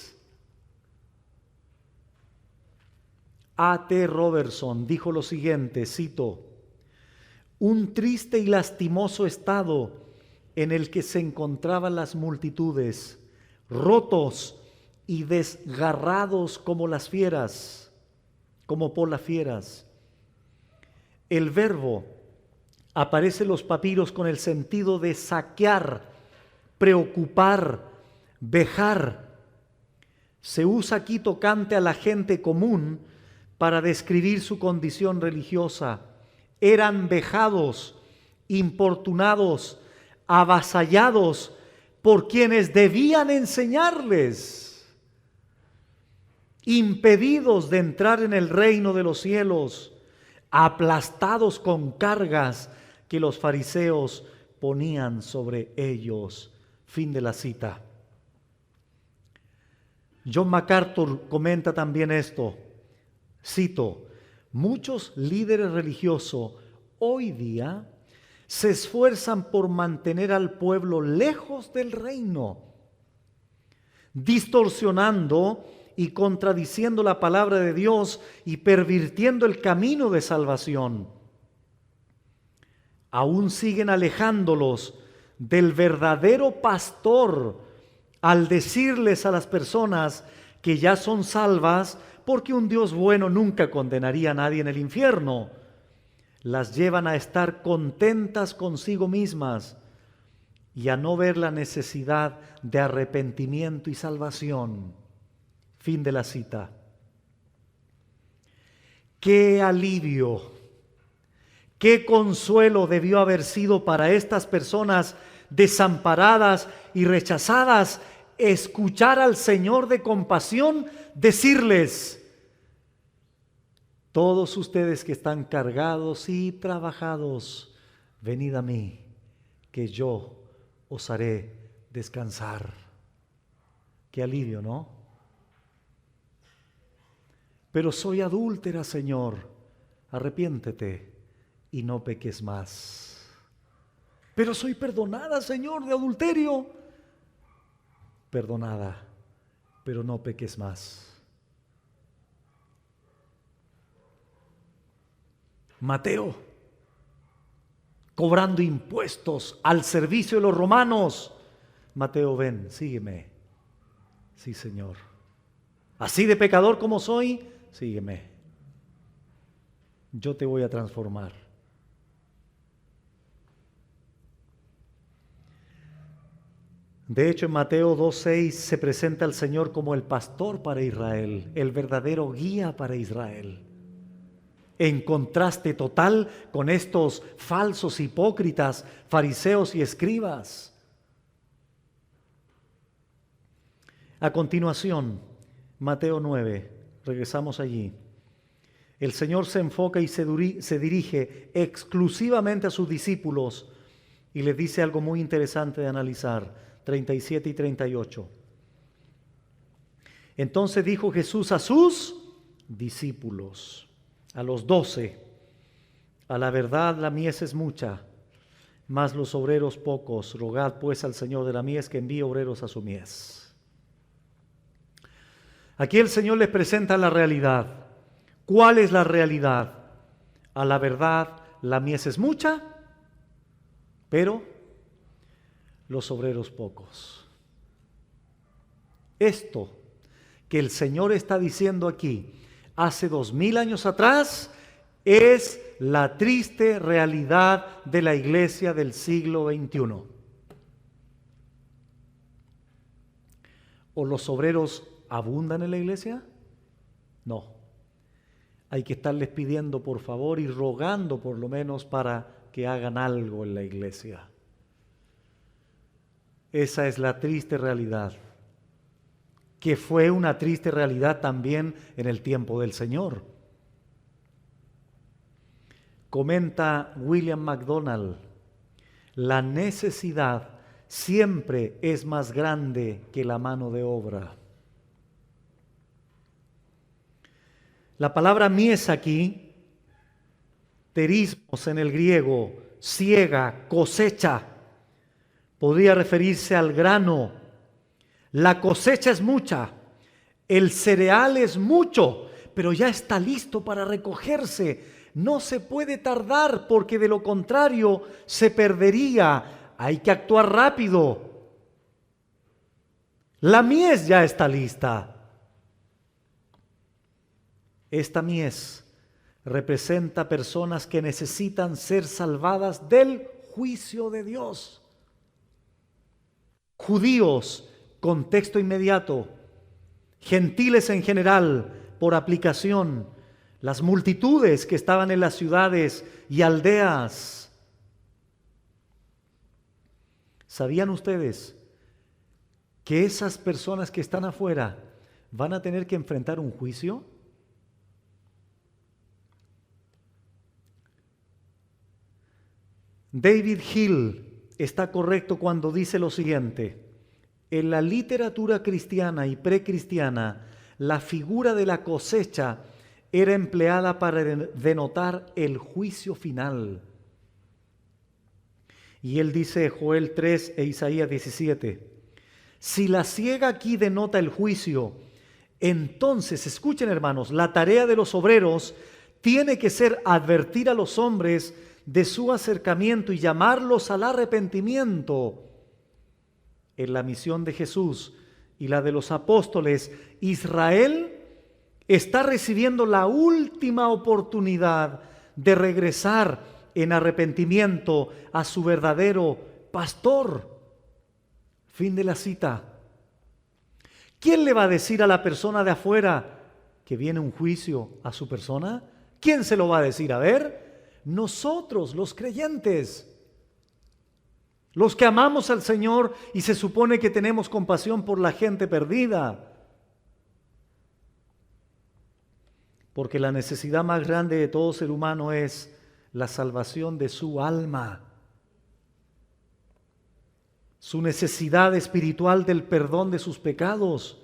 A.T. Robertson dijo lo siguiente, cito: un triste y lastimoso estado en el que se encontraban las multitudes, rotos y desgarrados como las fieras, como por las fieras. El verbo aparece en los papiros con el sentido de saquear, preocupar, vejar. Se usa aquí tocante a la gente común para describir su condición religiosa. Eran vejados, importunados, avasallados por quienes debían enseñarles, impedidos de entrar en el reino de los cielos, aplastados con cargas que los fariseos ponían sobre ellos. Fin de la cita. John MacArthur comenta también esto, cito, muchos líderes religiosos hoy día se esfuerzan por mantener al pueblo lejos del reino, distorsionando y contradiciendo la palabra de Dios y pervirtiendo el camino de salvación. Aún siguen alejándolos del verdadero pastor al decirles a las personas que ya son salvas, porque un Dios bueno nunca condenaría a nadie en el infierno. Las llevan a estar contentas consigo mismas y a no ver la necesidad de arrepentimiento y salvación. Fin de la cita. ¡Qué alivio! ¡Qué consuelo debió haber sido para estas personas desamparadas y rechazadas escuchar al Señor de compasión decirles: todos ustedes que están cargados y trabajados, venid a mí, que yo os haré descansar. Qué alivio, ¿no? Pero soy adúltera, Señor, arrepiéntete y no peques más. Pero soy perdonada, Señor, de adulterio. Perdonada, pero no peques más. Mateo, cobrando impuestos al servicio de los romanos. Mateo, ven, sígueme. Sí, Señor. Así de pecador como soy, sígueme. Yo te voy a transformar. De hecho, en Mateo 2:6 se presenta al Señor como el pastor para Israel, el verdadero guía para Israel. En contraste total con estos falsos hipócritas, fariseos y escribas. A continuación, Mateo 9, regresamos allí. El Señor se enfoca y se dirige exclusivamente a sus discípulos y les dice algo muy interesante de analizar, 37 y 38. Entonces dijo Jesús a sus discípulos, a los 12, a la verdad la mies es mucha, mas los obreros pocos. Rogad pues al Señor de la mies que envíe obreros a su mies. Aquí el Señor les presenta la realidad. ¿Cuál es la realidad? A la verdad la mies es mucha, pero los obreros pocos. Esto que el Señor está diciendo aquí, hace 2000 años atrás, es la triste realidad de la iglesia del siglo XXI. ¿O los obreros abundan en la iglesia? No. Hay que estarles pidiendo por favor y rogando por lo menos para que hagan algo en la iglesia. Esa es la triste realidad, que fue una triste realidad también en el tiempo del Señor. Comenta William MacDonald, la necesidad siempre es más grande que la mano de obra. La palabra mies aquí, terismos en el griego, siega, cosecha, podría referirse al grano. La cosecha es mucha, el cereal es mucho, pero ya está listo para recogerse. No se puede tardar porque de lo contrario se perdería. Hay que actuar rápido. La mies ya está lista. Esta mies representa personas que necesitan ser salvadas del juicio de Dios. Judíos, contexto inmediato, gentiles en general, por aplicación, las multitudes que estaban en las ciudades y aldeas. ¿Sabían ustedes que esas personas que están afuera van a tener que enfrentar un juicio? David Hill está correcto cuando dice lo siguiente: En la literatura cristiana y precristiana, la figura de la cosecha era empleada para denotar el juicio final. Y él dice, Joel 3 e Isaías 17, si la siega aquí denota el juicio, entonces, escuchen hermanos, la tarea de los obreros tiene que ser advertir a los hombres de su acercamiento y llamarlos al arrepentimiento. En la misión de Jesús y la de los apóstoles, Israel está recibiendo la última oportunidad de regresar en arrepentimiento a su verdadero pastor. Fin de la cita. ¿Quién le va a decir a la persona de afuera que viene un juicio a su persona? ¿Quién se lo va a decir? A ver, nosotros, los creyentes. Los que amamos al Señor y se supone que tenemos compasión por la gente perdida. Porque la necesidad más grande de todo ser humano es la salvación de su alma. Su necesidad espiritual del perdón de sus pecados.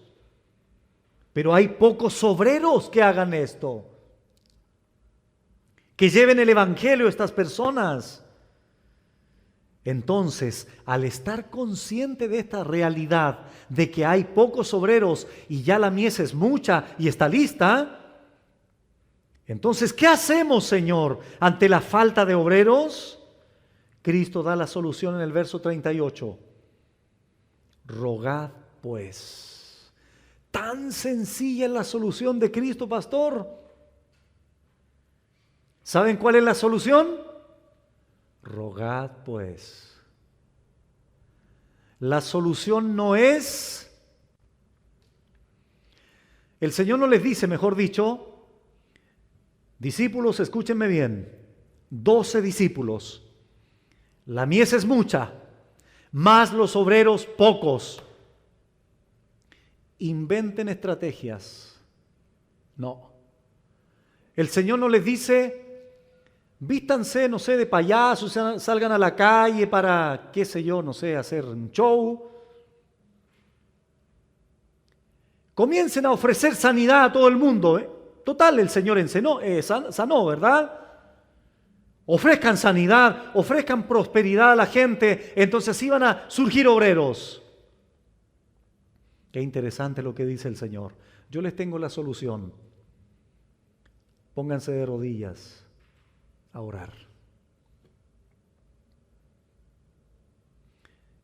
Pero hay pocos obreros que hagan esto. Que lleven el evangelio a estas personas. Entonces, al estar consciente de esta realidad, de que hay pocos obreros y ya la mies es mucha y está lista, entonces, ¿qué hacemos, Señor, ante la falta de obreros? Cristo da la solución en el verso 38. Rogad, pues. Tan sencilla es la solución de Cristo, pastor. ¿Saben cuál es la solución? Rogad, pues. La solución no es, el Señor no les dice, mejor dicho, discípulos, escúchenme bien, 12 discípulos, la mies es mucha, más los obreros pocos. Inventen estrategias. No. El Señor no les dice, vístanse, no sé, de payasos, salgan a la calle para, qué sé yo, no sé, hacer un show. Comiencen a ofrecer sanidad a todo el mundo. Total, el Señor sanó, ¿verdad? Ofrezcan sanidad, ofrezcan prosperidad a la gente, entonces así van a surgir obreros. Qué interesante lo que dice el Señor. Yo les tengo la solución. Pónganse de rodillas a orar.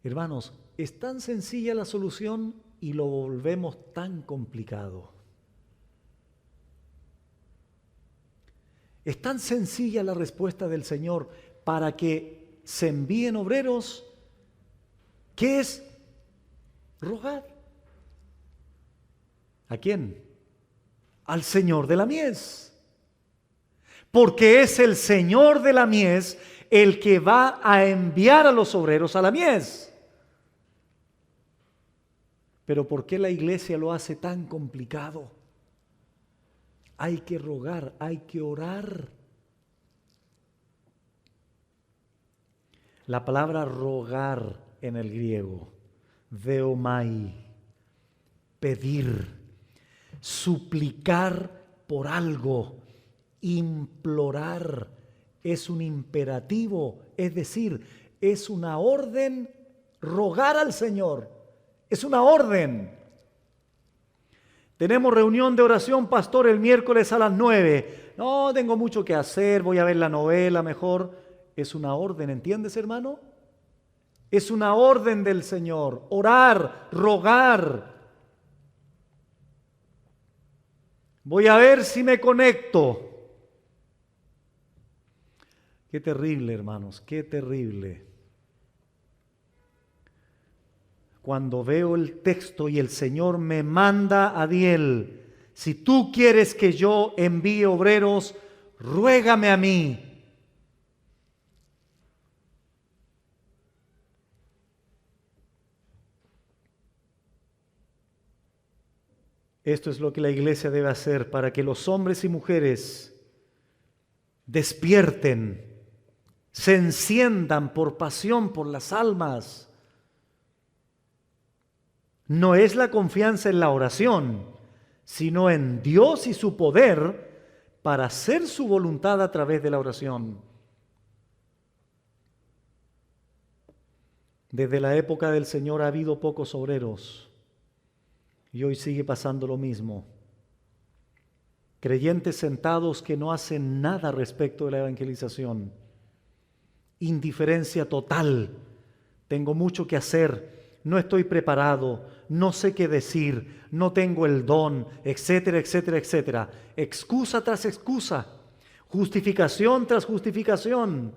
Hermanos, es tan sencilla la solución y lo volvemos tan complicado. Es tan sencilla la respuesta del Señor para que se envíen obreros, que es rogar. ¿A quién? Al Señor de la mies. Porque es el Señor de la mies el que va a enviar a los obreros a la mies. Pero ¿por qué la iglesia lo hace tan complicado? Hay que rogar, hay que orar. La palabra rogar en el griego, deomai, pedir, suplicar por algo, implorar, es un imperativo, es decir, es una orden, rogar al Señor, es una orden. Tenemos reunión de oración, pastor, el miércoles a las 9. No, tengo mucho que hacer, voy a ver la novela mejor. Es una orden, ¿entiendes, hermano? Es una orden del Señor, orar, rogar. Voy a ver si me conecto. Qué terrible, hermanos, qué terrible. Cuando veo el texto y el Señor me manda a Diel, si tú quieres que yo envíe obreros, ruégame a mí. Esto es lo que la iglesia debe hacer para que los hombres y mujeres despierten, se enciendan por pasión por las almas. no es la confianza en la oración, sino en Dios y su poder para hacer su voluntad a través de la oración. Desde la época del Señor ha habido pocos obreros y hoy sigue pasando lo mismo. Creyentes sentados que no hacen nada respecto de la evangelización. Indiferencia total. Tengo mucho que hacer, no estoy preparado, no sé qué decir, no tengo el don, etcétera, etcétera, etcétera. Excusa tras excusa, justificación tras justificación.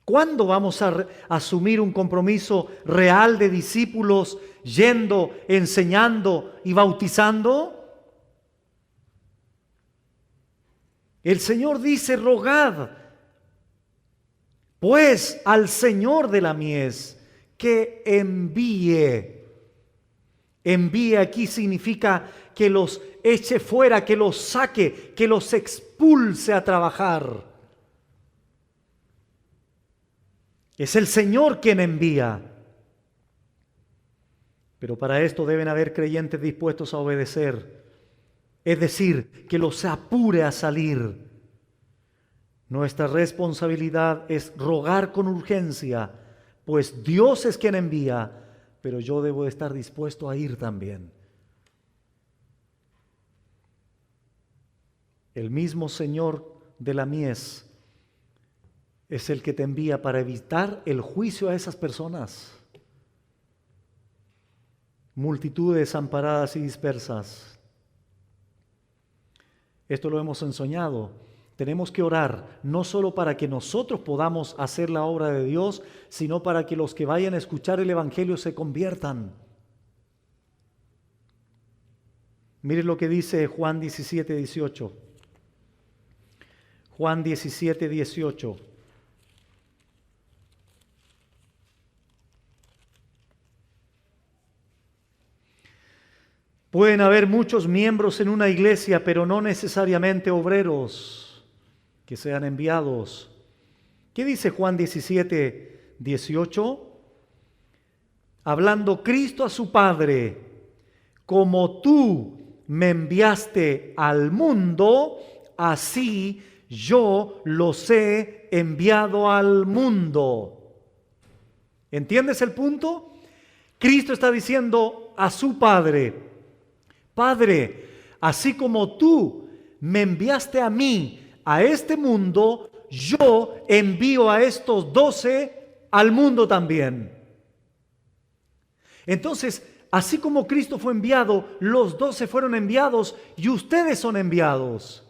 ¿Cuándo vamos a asumir un compromiso real de discípulos yendo, enseñando y bautizando? El Señor dice: rogad pues al Señor de la mies que envíe. Envíe aquí significa que los eche fuera, que los saque, que los expulse a trabajar. Es el Señor quien envía. Pero para esto deben haber creyentes dispuestos a obedecer. Es decir, que los apure a salir. Nuestra responsabilidad es rogar con urgencia, pues Dios es quien envía, pero yo debo estar dispuesto a ir también. El mismo Señor de la mies es el que te envía para evitar el juicio a esas personas. Multitudes desamparadas y dispersas. Esto lo hemos enseñado. Tenemos que orar no solo para que nosotros podamos hacer la obra de Dios, sino para que los que vayan a escuchar el Evangelio se conviertan. Mire lo que dice Juan 17, 18. Juan 17, 18. Pueden haber muchos miembros en una iglesia, pero no necesariamente obreros que sean enviados. ¿Qué dice Juan 17, 18? Hablando Cristo a su Padre: como tú me enviaste al mundo, así yo los he enviado al mundo. ¿Entiendes el punto? Cristo está diciendo a su Padre: Padre, así como tú me enviaste a mí, a este mundo, yo envío a estos 12 al mundo también. Entonces, así como Cristo fue enviado, los 12 fueron enviados y ustedes son enviados.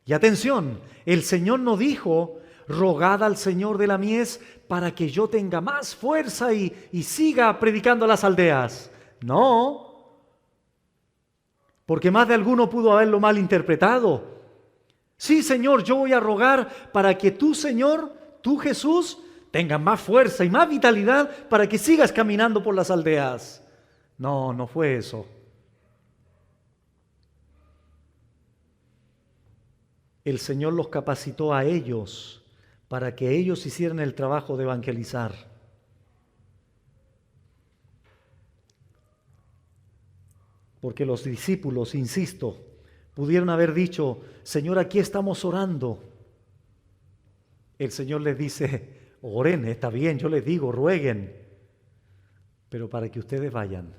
Y atención, el Señor no dijo: rogad al Señor de la mies para que yo tenga más fuerza y siga predicando a las aldeas. No. Porque más de alguno pudo haberlo mal interpretado. Sí, Señor, yo voy a rogar para que tú, Señor, tú, Jesús, tengas más fuerza y más vitalidad para que sigas caminando por las aldeas. No, no fue eso. El Señor los capacitó a ellos para que ellos hicieran el trabajo de evangelizar. Porque los discípulos, insisto, pudieron haber dicho: Señor, aquí estamos orando. El Señor les dice: oren, está bien, yo les digo, rueguen, pero para que ustedes vayan.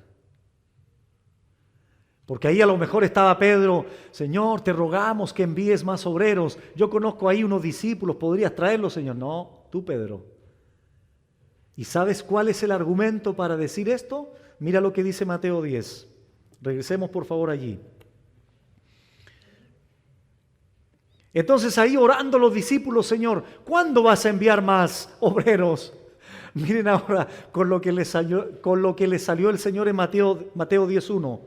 Porque ahí a lo mejor estaba Pedro: Señor, te rogamos que envíes más obreros. Yo conozco ahí unos discípulos, ¿podrías traerlos, Señor? No, tú, Pedro. ¿Y sabes cuál es el argumento para decir esto? Mira lo que dice Mateo 10. Regresemos por favor allí. Entonces ahí orando los discípulos: Señor, ¿cuándo vas a enviar más obreros? Miren ahora con lo que le salió el Señor en Mateo 10:1.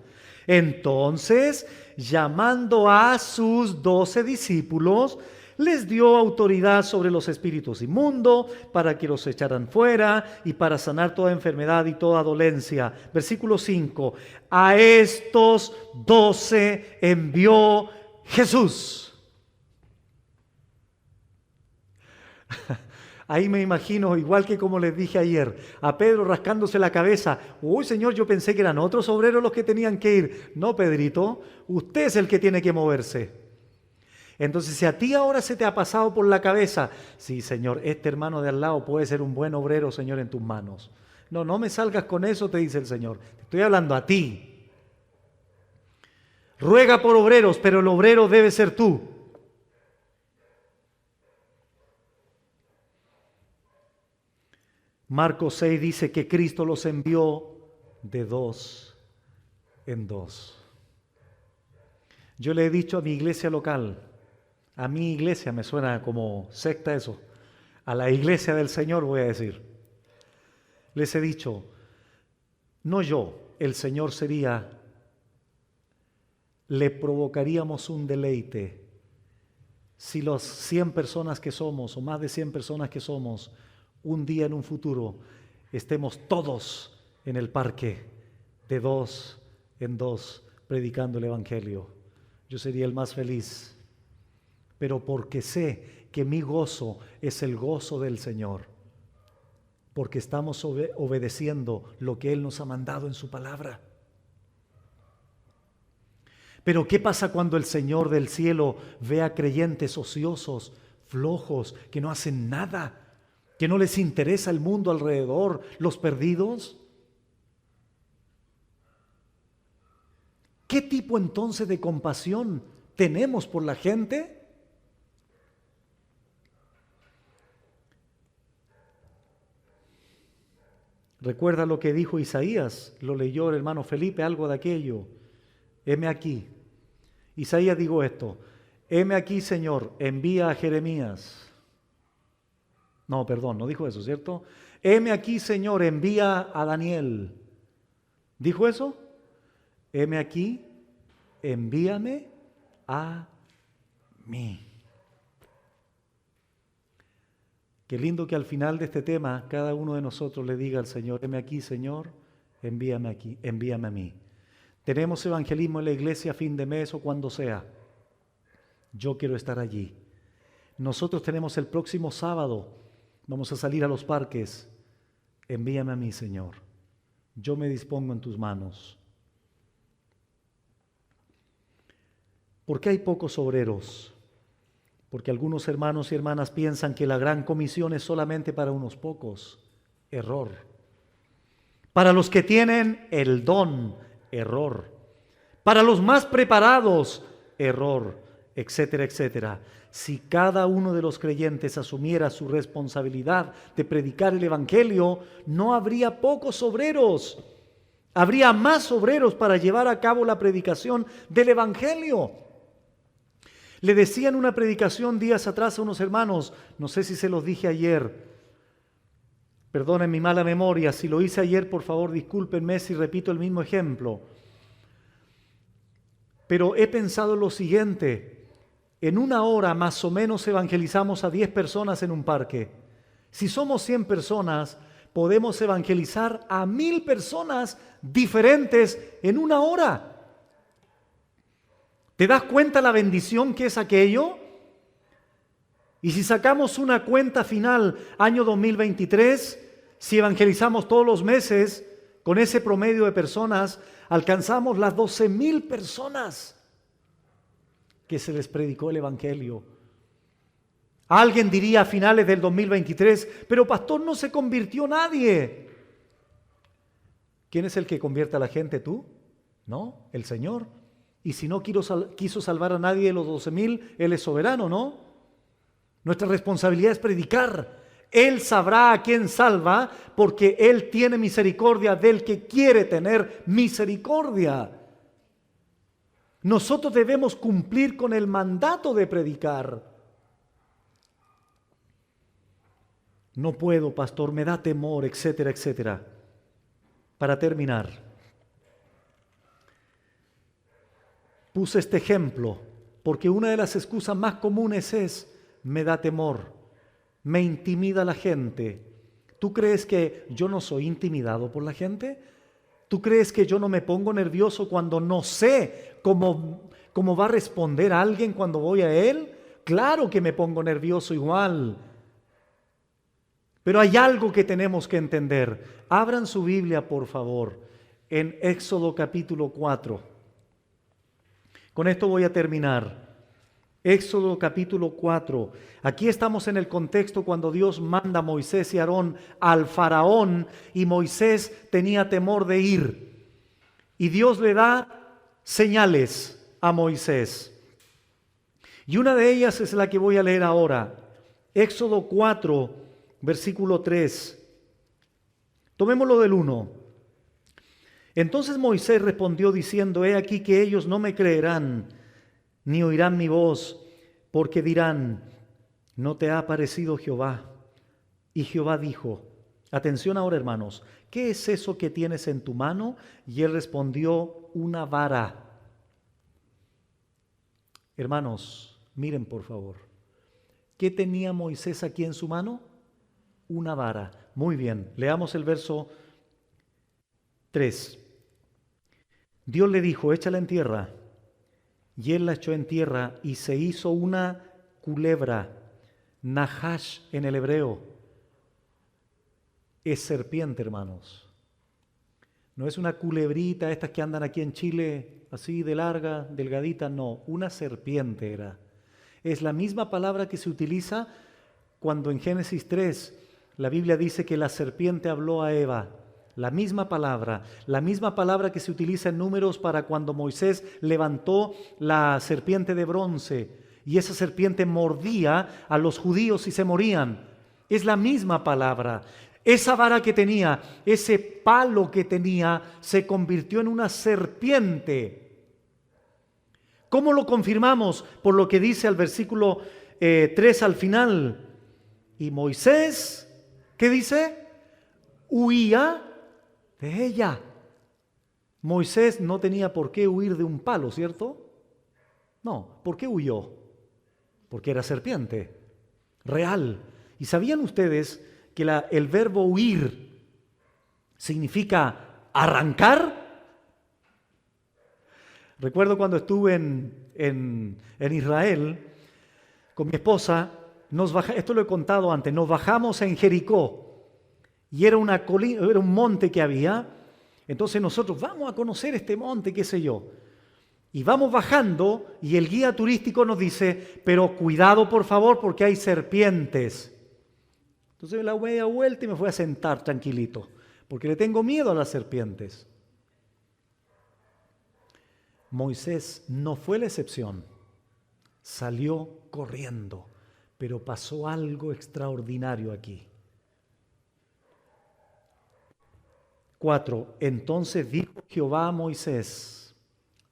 Entonces, llamando a sus 12 discípulos, les dio autoridad sobre los espíritus inmundos para que los echaran fuera y para sanar toda enfermedad y toda dolencia. Versículo 5. A estos 12 envió Jesús. Ahí me imagino, igual que como les dije ayer, a Pedro rascándose la cabeza. Uy, Señor, yo pensé que eran otros obreros los que tenían que ir. No, Pedrito, usted es el que tiene que moverse. Entonces, si a ti ahora se te ha pasado por la cabeza, sí, Señor, este hermano de al lado puede ser un buen obrero, Señor, en tus manos. No, no me salgas con eso, te dice el Señor. Te estoy hablando a ti. Ruega por obreros, pero el obrero debe ser tú. Marcos 6 dice que Cristo los envió de 2 en 2. Yo le he dicho a mi iglesia local, a mi iglesia, me suena como secta eso, a la iglesia del Señor voy a decir. Les he dicho, no yo, el Señor sería, le provocaríamos un deleite si los 100 personas que somos, o más de 100 personas que somos, un día en un futuro, estemos todos en el parque de 2 en 2 predicando el Evangelio. Yo sería el más feliz, pero porque sé que mi gozo es el gozo del Señor, porque estamos obedeciendo lo que Él nos ha mandado en su palabra. Pero ¿qué pasa cuando el Señor del cielo ve a creyentes ociosos, flojos, que no hacen nada? ¿Que no les interesa el mundo alrededor, los perdidos? ¿Qué tipo entonces de compasión tenemos por la gente? Recuerda lo que dijo Isaías, lo leyó el hermano Felipe, algo de aquello. Heme aquí. Isaías dijo esto, heme aquí, Señor, envía a Jeremías. No, perdón, no dijo eso, ¿cierto? Heme aquí, Señor, envía a Daniel. ¿Dijo eso? Heme aquí, envíame a mí. Qué lindo que al final de este tema cada uno de nosotros le diga al Señor, heme aquí, Señor, envíame aquí, envíame a mí. Tenemos evangelismo en la iglesia a fin de mes o cuando sea. Yo quiero estar allí. Nosotros tenemos el próximo sábado. Vamos a salir a los parques. Envíame a mí, Señor. Yo me dispongo en tus manos. ¿Por qué hay pocos obreros? Porque algunos hermanos y hermanas piensan que la gran comisión es solamente para unos pocos. Error. Para los que tienen el don, error. Para los más preparados, error, etcétera, etcétera. Si cada uno de los creyentes asumiera su responsabilidad de predicar el Evangelio, no habría pocos obreros. Habría más obreros para llevar a cabo la predicación del Evangelio. Le decía en una predicación días atrás a unos hermanos, no sé si se los dije ayer, perdonen mi mala memoria, si lo hice ayer, por favor, discúlpenme si repito el mismo ejemplo. Pero he pensado lo siguiente, en una hora más o menos evangelizamos a 10 personas en un parque. Si somos 100 personas, podemos evangelizar a 1000 personas diferentes en una hora. ¿Te das cuenta la bendición que es aquello? Y si sacamos una cuenta final, año 2023, si evangelizamos todos los meses con ese promedio de personas, alcanzamos las 12,000 personas que se les predicó el Evangelio. Alguien diría a finales del 2023, pero pastor, no se convirtió nadie. ¿Quién es el que convierte a la gente? ¿Tú? No, el Señor. Y si no quiso salvar a nadie de los 12,000, Él es soberano, ¿no? Nuestra responsabilidad es predicar. Él sabrá a quién salva porque Él tiene misericordia del que quiere tener misericordia. Nosotros debemos cumplir con el mandato de predicar. No puedo, pastor, me da temor, etcétera, etcétera. Para terminar, puse este ejemplo porque una de las excusas más comunes es, me da temor, me intimida la gente. ¿Tú crees que yo no soy intimidado por la gente? ¿Tú crees que yo no me pongo nervioso cuando no sé cómo va a responder alguien cuando voy a él? Claro que me pongo nervioso igual. Pero hay algo que tenemos que entender. Abran su Biblia, por favor, en Éxodo capítulo 4. Con esto voy a terminar. Éxodo capítulo 4. Aquí estamos en el contexto cuando Dios manda a Moisés y Aarón al faraón y Moisés tenía temor de ir. Y Dios le da señales a Moisés. Y una de ellas es la que voy a leer ahora. Éxodo 4, versículo 3. Tomémoslo del 1. Entonces Moisés respondió diciendo: he aquí que ellos no me creerán, ni oirán mi voz, porque dirán: ¿no te ha aparecido Jehová? Y Jehová dijo, atención ahora, hermanos, ¿qué es eso que tienes en tu mano? Y él respondió: una vara. Hermanos, miren por favor, ¿qué tenía Moisés aquí en su mano? Una vara. Muy bien, leamos el verso 3. Dios le dijo: échala en tierra. Y él la echó en tierra y se hizo una culebra. Nahash en el hebreo es serpiente, hermanos. No es una culebrita, estas que andan aquí en Chile, así de larga, delgadita, no, una serpiente era. Es la misma palabra que se utiliza cuando en Génesis 3 la Biblia dice que la serpiente habló a Eva. La misma palabra que se utiliza en Números para cuando Moisés levantó la serpiente de bronce y esa serpiente mordía a los judíos y se morían. Es la misma palabra. Esa vara que tenía, ese palo que tenía, se convirtió en una serpiente. ¿Cómo lo confirmamos? Por lo que dice al versículo 3 al final. Y Moisés, ¿qué dice? Huía de ella. Moisés no tenía por qué huir de un palo, ¿cierto? No, ¿por qué huyó? Porque era serpiente, real. ¿Y sabían ustedes que el verbo huir significa arrancar? Recuerdo cuando estuve en Israel con mi esposa, esto lo he contado antes, nos bajamos en Jericó y era una colina, era un monte que había. Entonces nosotros vamos a conocer este monte, qué sé yo. Y vamos bajando y el guía turístico nos dice: pero cuidado por favor porque hay serpientes. Entonces me la voy a vuelta y me fui a sentar tranquilito, porque le tengo miedo a las serpientes. Moisés no fue la excepción. Salió corriendo, pero pasó algo extraordinario aquí. 4. Entonces dijo Jehová a Moisés: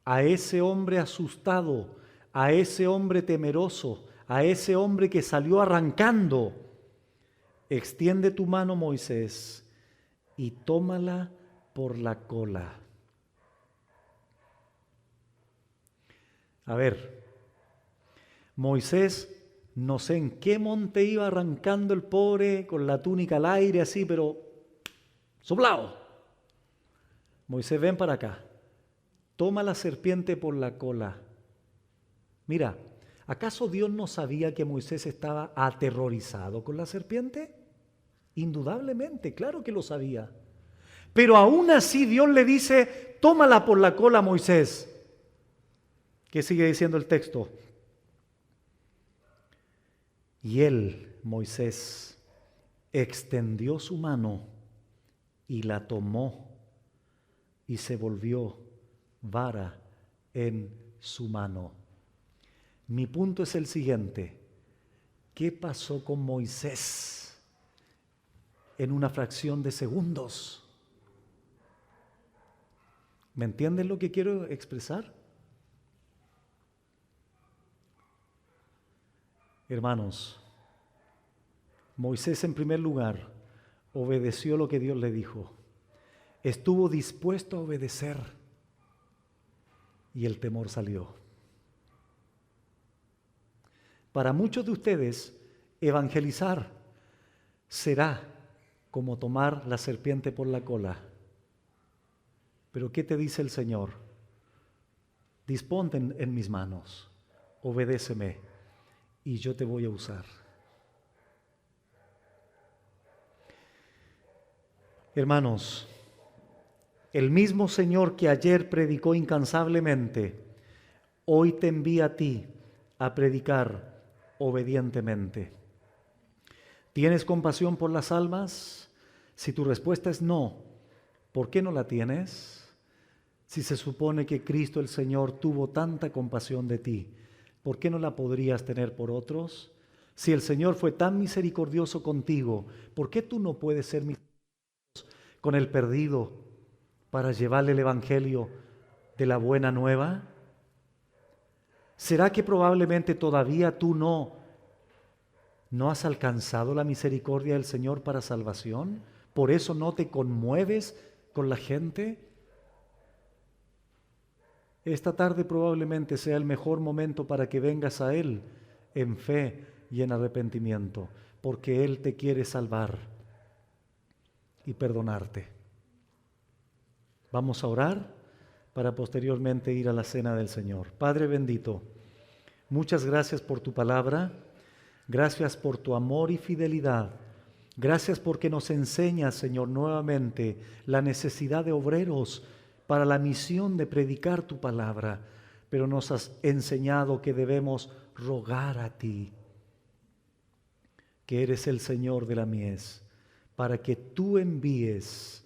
a ese hombre asustado, a ese hombre temeroso, a ese hombre que salió arrancando, extiende tu mano, Moisés, y tómala por la cola. A ver, Moisés, no sé en qué monte iba arrancando el pobre, con la túnica al aire así, pero soplado. Moisés, ven para acá. Toma la serpiente por la cola. Mira, ¿acaso Dios no sabía que Moisés estaba aterrorizado con la serpiente? Indudablemente, claro que lo sabía. Pero aún así Dios le dice: tómala por la cola, Moisés. ¿Qué sigue diciendo el texto? Y él, Moisés, extendió su mano y la tomó y se volvió vara en su mano. Mi punto es el siguiente: ¿qué pasó con Moisés en una fracción de segundos? ¿Me entienden lo que quiero expresar? Hermanos, Moisés en primer lugar obedeció lo que Dios le dijo. Estuvo dispuesto a obedecer y el temor salió. Para muchos de ustedes, evangelizar será como tomar la serpiente por la cola. Pero ¿qué te dice el Señor? Disponte en mis manos, obedéceme y yo te voy a usar. Hermanos, el mismo Señor que ayer predicó incansablemente, hoy te envía a ti a predicar obedientemente. ¿Tienes compasión por las almas? Si tu respuesta es no, ¿por qué no la tienes? Si se supone que Cristo el Señor tuvo tanta compasión de ti, ¿por qué no la podrías tener por otros? Si el Señor fue tan misericordioso contigo, ¿por qué tú no puedes ser misericordioso con el perdido para llevarle el evangelio de la buena nueva? ¿Será que probablemente todavía tú no has alcanzado la misericordia del Señor para salvación? ¿Por eso no te conmueves con la gente? Esta tarde probablemente sea el mejor momento para que vengas a Él en fe y en arrepentimiento, porque Él te quiere salvar y perdonarte. Vamos a orar para posteriormente ir a la cena del Señor. Padre bendito, muchas gracias por tu palabra, gracias por tu amor y fidelidad, gracias porque nos enseñas, Señor, nuevamente la necesidad de obreros para la misión de predicar tu palabra, pero nos has enseñado que debemos rogar a ti, que eres el Señor de la mies, para que tú envíes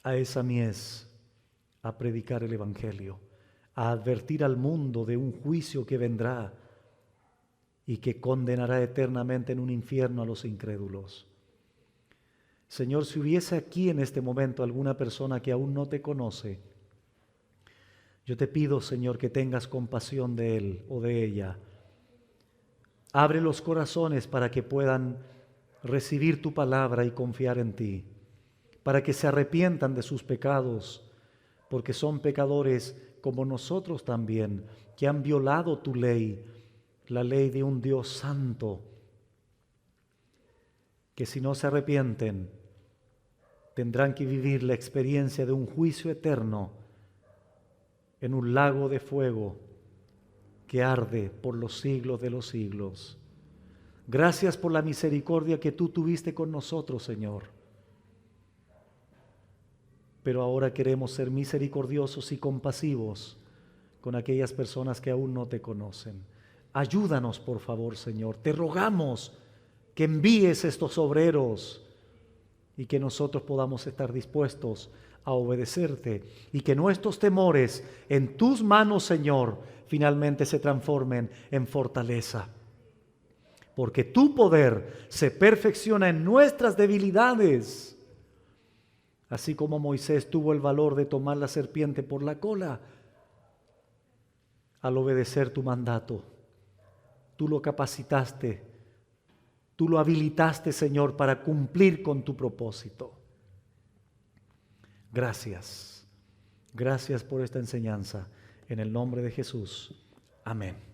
a esa mies a predicar el evangelio, a advertir al mundo de un juicio que vendrá y que condenará eternamente en un infierno a los incrédulos. Señor, si hubiese aquí en este momento alguna persona que aún no te conoce, yo te pido, Señor, que tengas compasión de él o de ella. Abre los corazones para que puedan recibir tu palabra y confiar en ti, para que se arrepientan de sus pecados, porque son pecadores como nosotros también, que han violado tu ley, la ley de un Dios santo, que si no se arrepienten, tendrán que vivir la experiencia de un juicio eterno en un lago de fuego que arde por los siglos de los siglos. Gracias por la misericordia que tú tuviste con nosotros, Señor. Pero ahora queremos ser misericordiosos y compasivos con aquellas personas que aún no te conocen. Ayúdanos, por favor, Señor. Te rogamos que envíes estos obreros y que nosotros podamos estar dispuestos a obedecerte y que nuestros temores en tus manos, Señor, finalmente se transformen en fortaleza. Porque tu poder se perfecciona en nuestras debilidades. Así como Moisés tuvo el valor de tomar la serpiente por la cola al obedecer tu mandato. Tú lo capacitaste, tú lo habilitaste, Señor, para cumplir con tu propósito. Gracias. Gracias por esta enseñanza. En el nombre de Jesús. Amén.